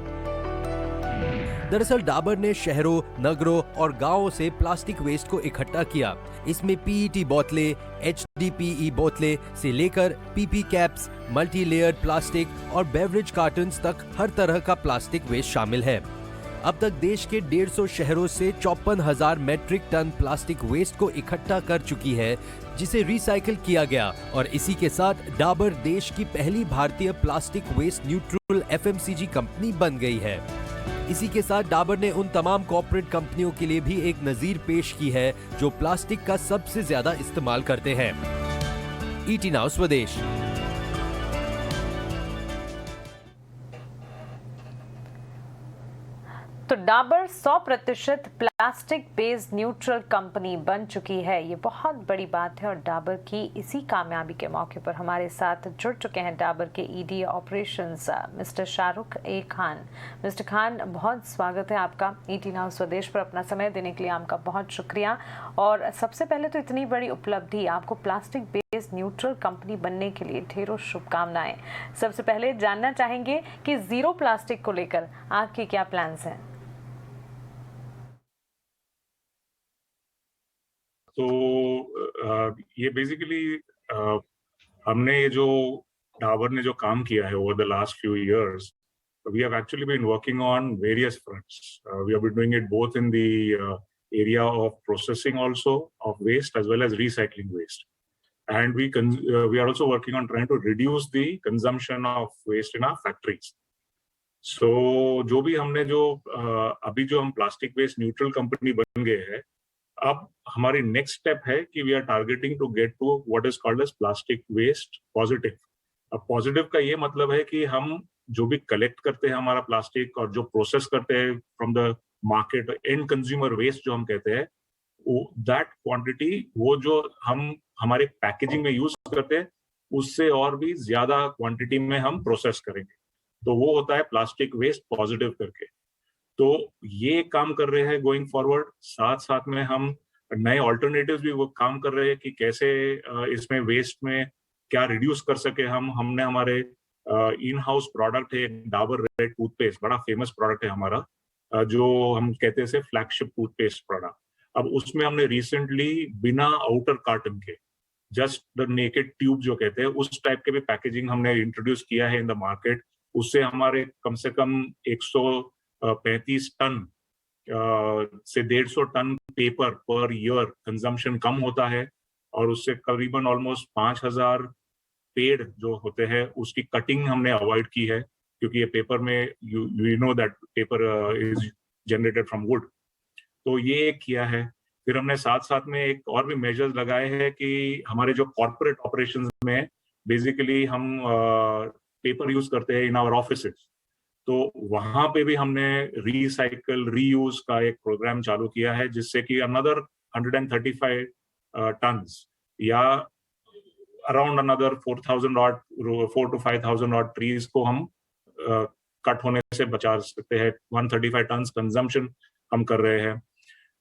दरअसल डाबर ने शहरों, नगरों और गांवों से प्लास्टिक वेस्ट को इकट्ठा किया। इसमें पीईटी बोतलें, एचडीपीई बोतलें से लेकर PP caps, multi layered plastic और बेवरेज कार्टन्स तक हर तरह का प्लास्टिक वेस्ट शामिल है। अब तक देश के 150 शहरों से 54,000 मैट्रिक टन प्लास्टिक वेस्ट को इकट्ठा कर चुकी है, जिसे रिसाइकिल किया गया। और इसी के साथ डाबर देश की पहली भारतीय plastic waste neutral FMCG company बन गई है। इसी के साथ डाबर ने उन तमाम कॉर्पोरेट कंपनियों के लिए भी एक नजीर पेश की है जो प्लास्टिक का सबसे ज्यादा इस्तेमाल करते हैं। ET नाउ स्वदेश। तो Dabur 100% plastic based neutral company बन चुकी है। ये बहुत बड़ी बात है और डाबर की इसी कामयाबी के मौके पर हमारे साथ जुड़ चुके हैं डाबर के ED ऑपरेशंस मिस्टर शाहरुख ए खान। मिस्टर खान, बहुत स्वागत है आपका ET नाउ स्वदेश पर। अपना समय देने के लिए आपका बहुत शुक्रिया। और सबसे पहले तो इतनी बड़ी उपलब्धि, आपको प्लास्टिक बेस्ड न्यूट्रल कंपनी बनने के लिए ढेरों शुभकामनाएं। सबसे पहले जानना चाहेंगे कि जीरो प्लास्टिक को लेकर आपके क्या प्लान्स हैं? तो ये बेसिकली हमने ये जो डाबर ने जो काम किया है over the last few years, we have actually been working on various fronts. We have been doing it both in the area of processing also of waste as well as recycling waste, and we are also working on trying to reduce the consumption of waste in our factories. So जो भी हमने जो अभी जो हम plastic waste neutral company बन गए हैं, अब हमारी नेक्स्ट स्टेप है कि we are targeting to get to what is called as plastic waste positive. अब पॉजिटिव का ये मतलब है कि हम जो भी कलेक्ट करते हैं हमारा प्लास्टिक और जो प्रोसेस करते हैं from the market, and consumer waste जो हम कहते हैं, दैट क्वांटिटी वो जो हम हमारे पैकेजिंग में यूज करते हैं उससे और भी ज्यादा क्वांटिटी में हम प्रोसेस करेंगे. तो वो होता है प्लास्टिक वेस्ट पॉजिटिव करके. तो ये काम कर रहे हैं गोइंग फॉरवर्ड. साथ साथ में हम नए ऑल्टरनेटिव्स भी वो काम कर रहे हैं कि कैसे इसमें वेस्ट में क्या रिड्यूस कर सके हम. हमने हमारे इन हाउस प्रोडक्ट है डाबर रेड टूथपेस्ट, बड़ा फेमस प्रोडक्ट है हमारा, जो हम कहते हैं फ्लैगशिप टूथपेस्ट प्रोडक्ट. अब उसमें हमने रिसेंटली बिना आउटर कार्टन के जस्ट द नेकेड ट्यूब जो कहते हैं उस टाइप के भी पैकेजिंग हमने इंट्रोड्यूस किया है इन द मार्केट. उससे हमारे कम से कम 135 टन से 150 ton paper per year consumption कम होता है, और उससे करीबन ऑलमोस्ट 5000 पेड़ जो होते हैं उसकी कटिंग हमने अवॉइड की है, क्योंकि ये पेपर में you know that paper is generated from would. तो ये किया है. फिर हमने साथ साथ में एक और भी मेजर्स लगाए हैं कि हमारे जो कॉर्पोरेट ऑपरेशंस में बेसिकली हम पेपर यूज करते हैं इन आवर ऑफिसेज, तो वहां पे भी हमने रिसाइकल रीयूज का एक प्रोग्राम चालू किया है, जिससे कि अनदर 135 टन्स या around another 4 to 5,000 odd trees को हम कट होने से बचा सकते हैं. 135 टन्स कंजम्पशन हम कर रहे हैं.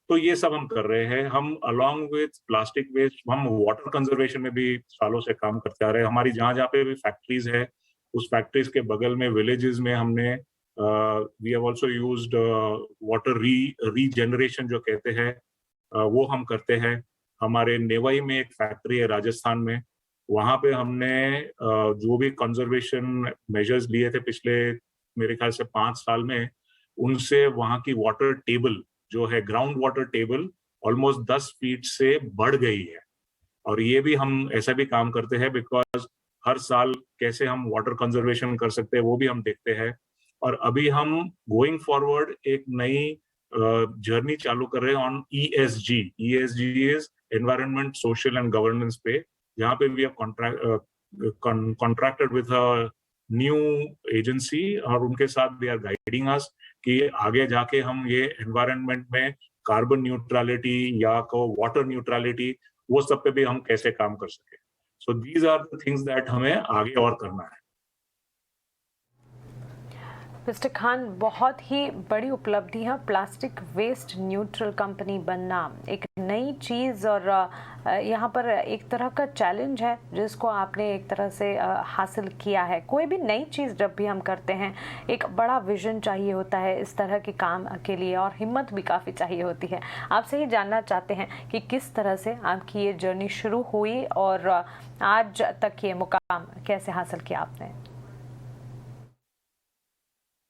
तो ये सब हम कर रहे हैं. हम अलॉन्ग विथ प्लास्टिक वेस्ट हम वाटर कंजर्वेशन में भी सालों से काम करते आ रहे हैं. हमारी जहाँ जहाँ पे भी फैक्ट्रीज है उस फैक्ट्रीज के बगल में विलेजेस में हमने we have also used water regeneration जो कहते हैं वो हम करते हैं. हमारे नेवाई में एक फैक्ट्री है राजस्थान में, वहां पे हमने जो भी कंजर्वेशन मेजर्स लिए थे पिछले मेरे ख्याल से 5 साल में, उनसे वहां की वाटर टेबल जो है ground water table almost 10 feet से बढ़ गई है. और ये भी हम ऐसा भी काम करते हैं बिकॉज हर साल कैसे हम वाटर कंजर्वेशन कर सकते हैं वो भी हम देखते हैं. और अभी हम गोइंग फॉरवर्ड एक नई जर्नी चालू कर रहे हैं ऑन ESG. ESG इज एनवायरनमेंट, सोशल एंड गवर्नेंस पे, जहाँ पे we have contracted with a new agency और उनके साथ दे आर गाइडिंग अस कि आगे जाके हम ये एनवायरनमेंट में कार्बन न्यूट्रलिटी या को वाटर न्यूट्रलिटी वो सब पे भी हम कैसे काम कर सके. So these are the things that हमें आगे और करना है. मिस्टर खान, बहुत ही बड़ी उपलब्धि है प्लास्टिक वेस्ट न्यूट्रल कंपनी बनना, एक नई चीज़, और यहाँ पर एक तरह का चैलेंज है जिसको आपने एक तरह से हासिल किया है. कोई भी नई चीज़ जब भी हम करते हैं एक बड़ा विजन चाहिए होता है इस तरह के काम के लिए, और हिम्मत भी काफ़ी चाहिए होती है. आपसे ही जानना चाहते हैं कि किस तरह से आपकी ये जर्नी शुरू हुई और आज तक ये मुकाम कैसे हासिल किया आपने?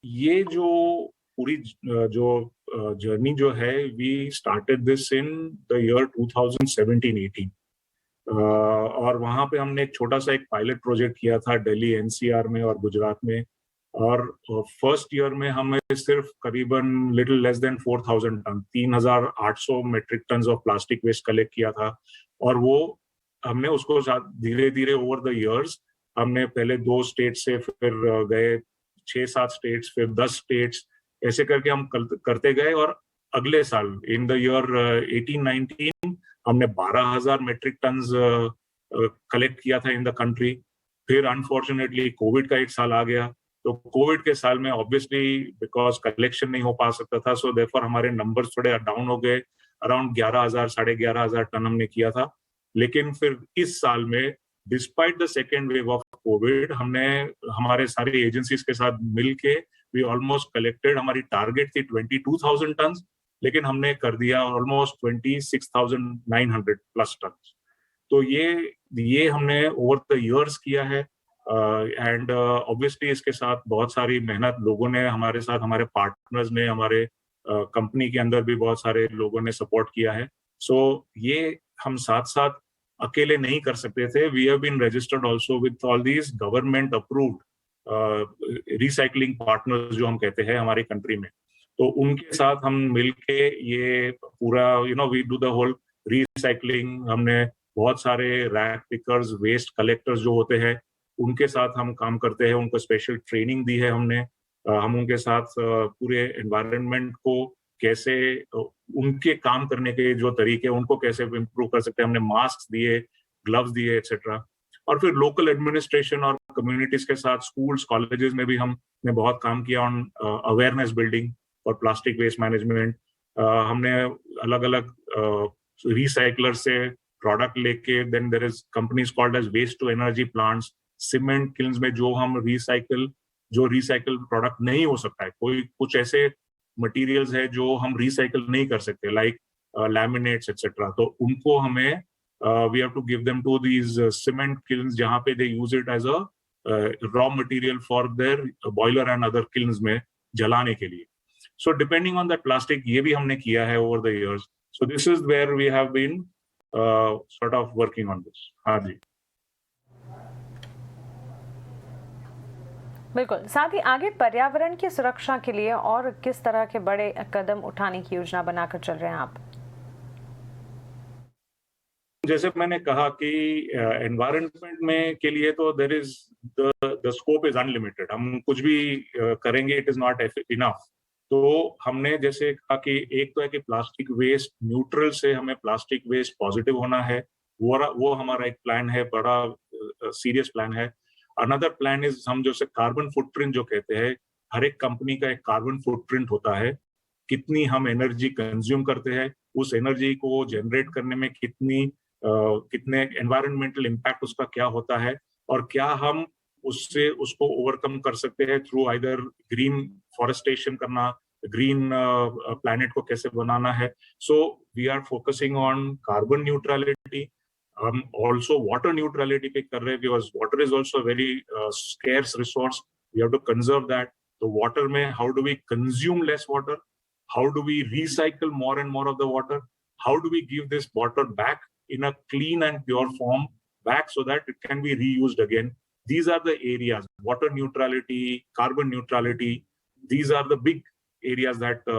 ये जो पूरी जो जर्नी जो है, we started this in the year 2017-18 और वहां पे हमने एक छोटा सा एक पायलट प्रोजेक्ट किया था दिल्ली एनसीआर में और गुजरात में, और फर्स्ट ईयर में हमें सिर्फ करीबन little less than 4000 ton 3800 metric ton of plastic waste collect किया था। और वो हमने उसको धीरे धीरे ओवर द इयर्स हमने पहले 2 स्टेट से फिर गए 6-7 स्टेट्स, फिर 10 स्टेट्स, ऐसे करके हम करते गए। और अगले साल इन द ईयर 18-19 हमने 12,000 मेट्रिक टन्स कलेक्ट किया था इन द कंट्री। फिर अनफॉर्चुनेटली कोविड का एक साल आ गया, तो कोविड के साल में ऑब्वियसली बिकॉज कलेक्शन नहीं हो पा सकता था, सो देयरफॉर हमारे नंबर्स थोड़े डाउन हो गए। अराउंड 11,000 11,500 टन हमने किया था। लेकिन फिर इस साल में despite the second wave of Covid हमने हमारे सारे एजेंसीज के साथ मिलके वी ऑलमोस्ट कलेक्टेड, हमारी टारगेट थी 22,000 टन, लेकिन हमने कर दिया ऑलमोस्ट 26,900 प्लस टन। तो ये हमने ओवर द इयर्स किया है। एंड ऑब्वियसली इसके साथ बहुत सारी मेहनत लोगों ने हमारे साथ, हमारे पार्टनर्स ने, हमारे कंपनी के अंदर भी बहुत सारे लोगों ने सपोर्ट किया है। सो ये हम साथ साथ अकेले नहीं कर सकते थे। We have been registered also with all these government approved recycling partners जो हम कहते हैं हमारी कंट्री में, तो उनके साथ हम मिलके ये पूरा we do the whole recycling. हमने बहुत सारे रैक पिकर्स, वेस्ट कलेक्टर्स जो होते हैं उनके साथ हम काम करते हैं, उनको स्पेशल ट्रेनिंग दी है हमने। हम उनके साथ पूरे एनवायरनमेंट को कैसे, उनके काम करने के जो तरीके उनको कैसे इम्प्रूव कर सकते हैं, हमने मास्क दिए, ग्लव्स दिए, एक्सेट्रा। और फिर लोकल एडमिनिस्ट्रेशन और कम्युनिटीज के साथ, स्कूल्स, कॉलेजेस में भी हमने बहुत काम किया ऑन अवेयरनेस बिल्डिंग और प्लास्टिक वेस्ट मैनेजमेंट। हमने अलग अलग रिसाइकलर से प्रोडक्ट लेके, then there is companies called as waste to energy plants, cement kilns में जो हम रिसाइकल प्रोडक्ट नहीं हो सकता है, कोई कुछ ऐसे मटेरियल्स है जो हम रिसाइकल नहीं कर सकते, लाइक लैमिनेट्स एक्सेट्रा, तो उनको हमें we have to give them to these cement kilns जहां पे they use it as a raw material for their boiler and other kilns में जलाने के लिए। So depending on that plastic, ये भी हमने किया है over the years. So this is where we have been sort of working on this. हाँ जी, बिल्कुल। साथ ही आगे पर्यावरण की सुरक्षा के लिए और किस तरह के बड़े कदम उठाने की योजना बनाकर चल रहे हैं आप? जैसे मैंने कहा कि एनवायरनमेंट में के लिए तो there is the scope is unlimited, हम कुछ भी करेंगे, इट इज नॉट इनफ। तो हमने जैसे कहा कि एक तो है कि प्लास्टिक वेस्ट न्यूट्रल से हमें प्लास्टिक वेस्ट पॉजिटिव होना है, वो हमारा एक प्लान है, बड़ा सीरियस प्लान है। अनदर प्लान इज हम जैसे कार्बन फुटप्रिंट जो कहते हैं, हर एक कंपनी का एक कार्बन फुटप्रिंट होता है, कितनी हम एनर्जी कंज्यूम करते हैं, उस एनर्जी को जनरेट करने में कितने एनवायरमेंटल इम्पैक्ट उसका क्या होता है, और क्या हम उसको ओवरकम कर सकते हैं थ्रू आइदर ग्रीन फॉरेस्टेशन करना, ग्रीन प्लैनेट को कैसे बनाना है। So we are focusing on carbon neutrality, हम ऑल्सो वाटर न्यूट्रलिटी पे कर रहे हैं, because water is also very scarce resource, we have to conserve that. तो वाटर में how do we consume less water, how do we recycle more and more of the water, how do we give this water back in a clean and pure form back so that it can be reused again. These are the areas, water neutrality, carbon neutrality, these are the big areas that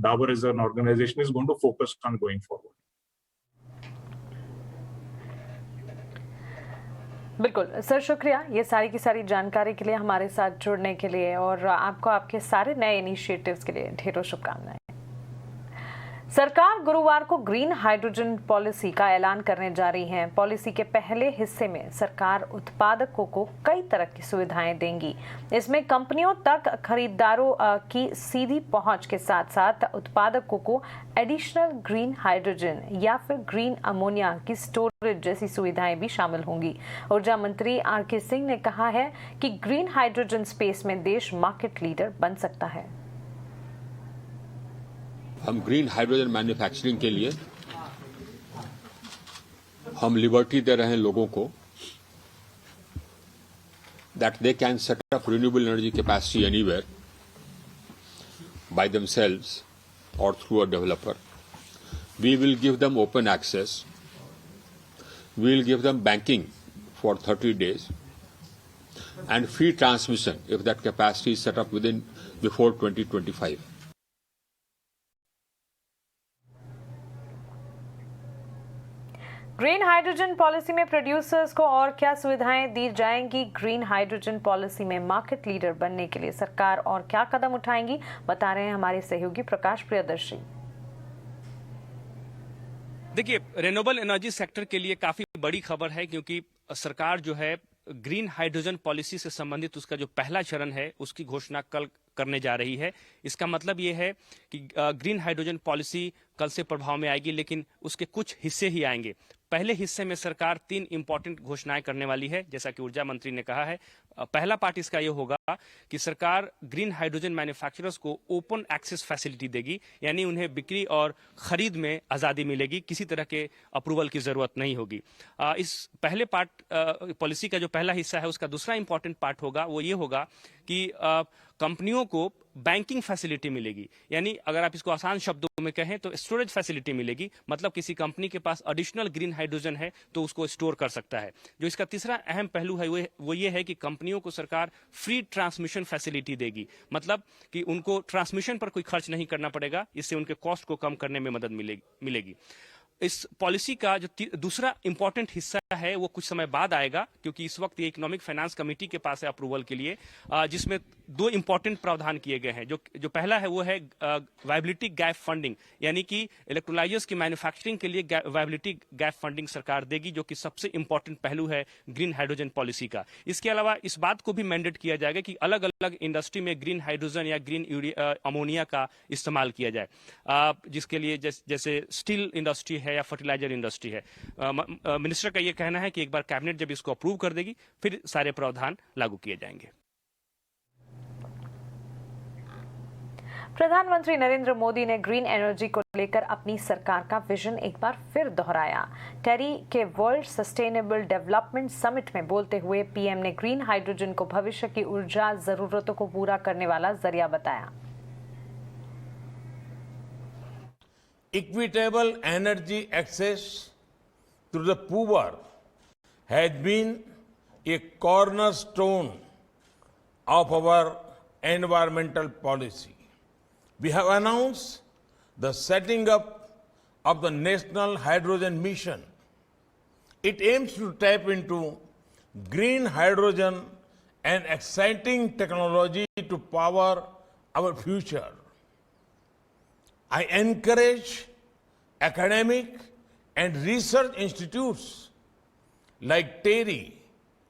Dabur as an organization is going to focus on going forward. बिल्कुल sir, शुक्रिया ये सारी की सारी जानकारी के लिए, हमारे साथ जुड़ने के लिए, और आपको आपके सारे नए इनिशिएटिव्स के लिए ढेरों शुभकामनाएं। सरकार गुरुवार को ग्रीन हाइड्रोजन पॉलिसी का ऐलान करने जा रही है। पॉलिसी के पहले हिस्से में सरकार उत्पादकों को कई तरह की सुविधाएं देंगी। इसमें कंपनियों तक खरीदारों की सीधी पहुंच के साथ साथ उत्पादकों को एडिशनल ग्रीन हाइड्रोजन या फिर ग्रीन अमोनिया की स्टोरेज जैसी सुविधाएं भी शामिल होंगी। ऊर्जा मंत्री आर.के. सिंह ने कहा है कि ग्रीन हाइड्रोजन स्पेस में देश मार्केट लीडर बन सकता है। हम ग्रीन हाइड्रोजन मैन्युफैक्चरिंग के लिए हम लिबर्टी दे रहे हैं लोगों को, that they can set up renewable energy capacity anywhere by themselves or through a developer. We will give them open access. We will give them banking for 30 days and free transmission if that capacity is set up before 2025. Green hydrogen policy में producers को और क्या सुविधाएं दी जाएंगी? Green hydrogen policy में market leader बनने के लिए सरकार और क्या कदम उठाएंगी, बता रहे हैं हमारे सहयोगी प्रकाश प्रियदर्शी। देखिए, रिन्यूएबल एनर्जी सेक्टर के लिए काफी बड़ी खबर है, क्योंकि सरकार जो है ग्रीन हाइड्रोजन पॉलिसी से संबंधित उसका जो पहला चरण है उसकी घोषणा कल करने जा रही है। इसका मतलब ये है कि ग्रीन हाइड्रोजन पॉलिसी कल से प्रभाव में आएगी, लेकिन उसके कुछ हिस्से ही आएंगे। पहले हिस्से में सरकार 3 इंपॉर्टेंट घोषणाएं करने वाली है, जैसा कि ऊर्जा मंत्री ने कहा है। पहला पार्ट इसका ये होगा कि सरकार ग्रीन हाइड्रोजन मैन्युफैक्चरर्स को ओपन एक्सेस फैसिलिटी देगी, यानी उन्हें बिक्री और खरीद में आजादी मिलेगी, किसी तरह के अप्रूवल की जरूरत नहीं होगी। इस पहले पार्ट पॉलिसी का जो पहला हिस्सा है उसका दूसरा इंपॉर्टेंट पार्ट होगा वो ये होगा कि कंपनियों को बैंकिंग फैसिलिटी मिलेगी, यानी अगर आप इसको आसान शब्दों में कहें तो स्टोरेज फैसिलिटी मिलेगी। मतलब किसी कंपनी के पास एडिशनल ग्रीन हाइड्रोजन है तो उसको स्टोर कर सकता है। जो इसका तीसरा अहम पहलू है वो ये है कि कंपनियों को सरकार फ्री ट्रांसमिशन फैसिलिटी देगी, मतलब कि उनको ट्रांसमिशन पर कोई खर्च नहीं करना पड़ेगा। इससे उनके कॉस्ट को कम करने में मदद मिलेगी। इस पॉलिसी का जो दूसरा इंपॉर्टेंट हिस्सा है वो कुछ समय बाद आएगा, क्योंकि इस वक्त ये इकोनॉमिक फाइनेंस कमेटी के पास है अप्रूवल के लिए, जिसमें 2 इंपॉर्टेंट प्रावधान किए गए हैं। जो पहला है वो है वायबिलिटी गैप फंडिंग, यानी कि इलेक्ट्रोलाइजर्स की मैन्युफैक्चरिंग के लिए वायबिलिटी गैप फंडिंग सरकार देगी, जो कि सबसे इंपॉर्टेंट पहलू है ग्रीन हाइड्रोजन पॉलिसी का। इसके अलावा इस बात को भी मैंडेट किया जाएगा कि अलग अलग इंडस्ट्री में ग्रीन हाइड्रोजन या ग्रीन अमोनिया का इस्तेमाल किया जाए, जिसके लिए जैसे स्टील इंडस्ट्री है या फर्टिलाइजर इंडस्ट्री है। मिनिस्टर का यह कहना है कि एक बार कैबिनेट जब इसको अप्रूव कर देगी फिर सारे प्रावधान लागू किए जाएंगे। प्रधानमंत्री नरेंद्र मोदी ने ग्रीन एनर्जी को लेकर अपनी सरकार का विजन एक बार फिर दोहराया। टेरी के वर्ल्ड सस्टेनेबल डेवलपमेंट समिट में बोलते हुए पीएम ने ग्रीन हाइड्रोजन को भविष्य की ऊर्जा जरूरतों को पूरा करने वाला जरिया बताया। Equitable energy access to the poor has been a cornerstone of our environmental policy. We have announced the setting up of the National Hydrogen Mission. It aims to tap into green hydrogen, an exciting technology to power our future. I encourage academic and research institutes like TERI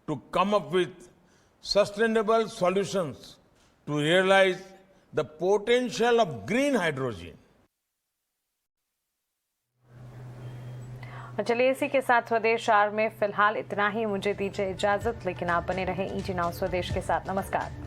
to come up with sustainable solutions to realize the potential of green hydrogen. चलिए इसी के साथ स्वदेश are में फिलहाल इतना ही। मुझे दीजिए इजाजत, लेकिन आप बने रहें ET Now स्वदेश के साथ। नमस्कार।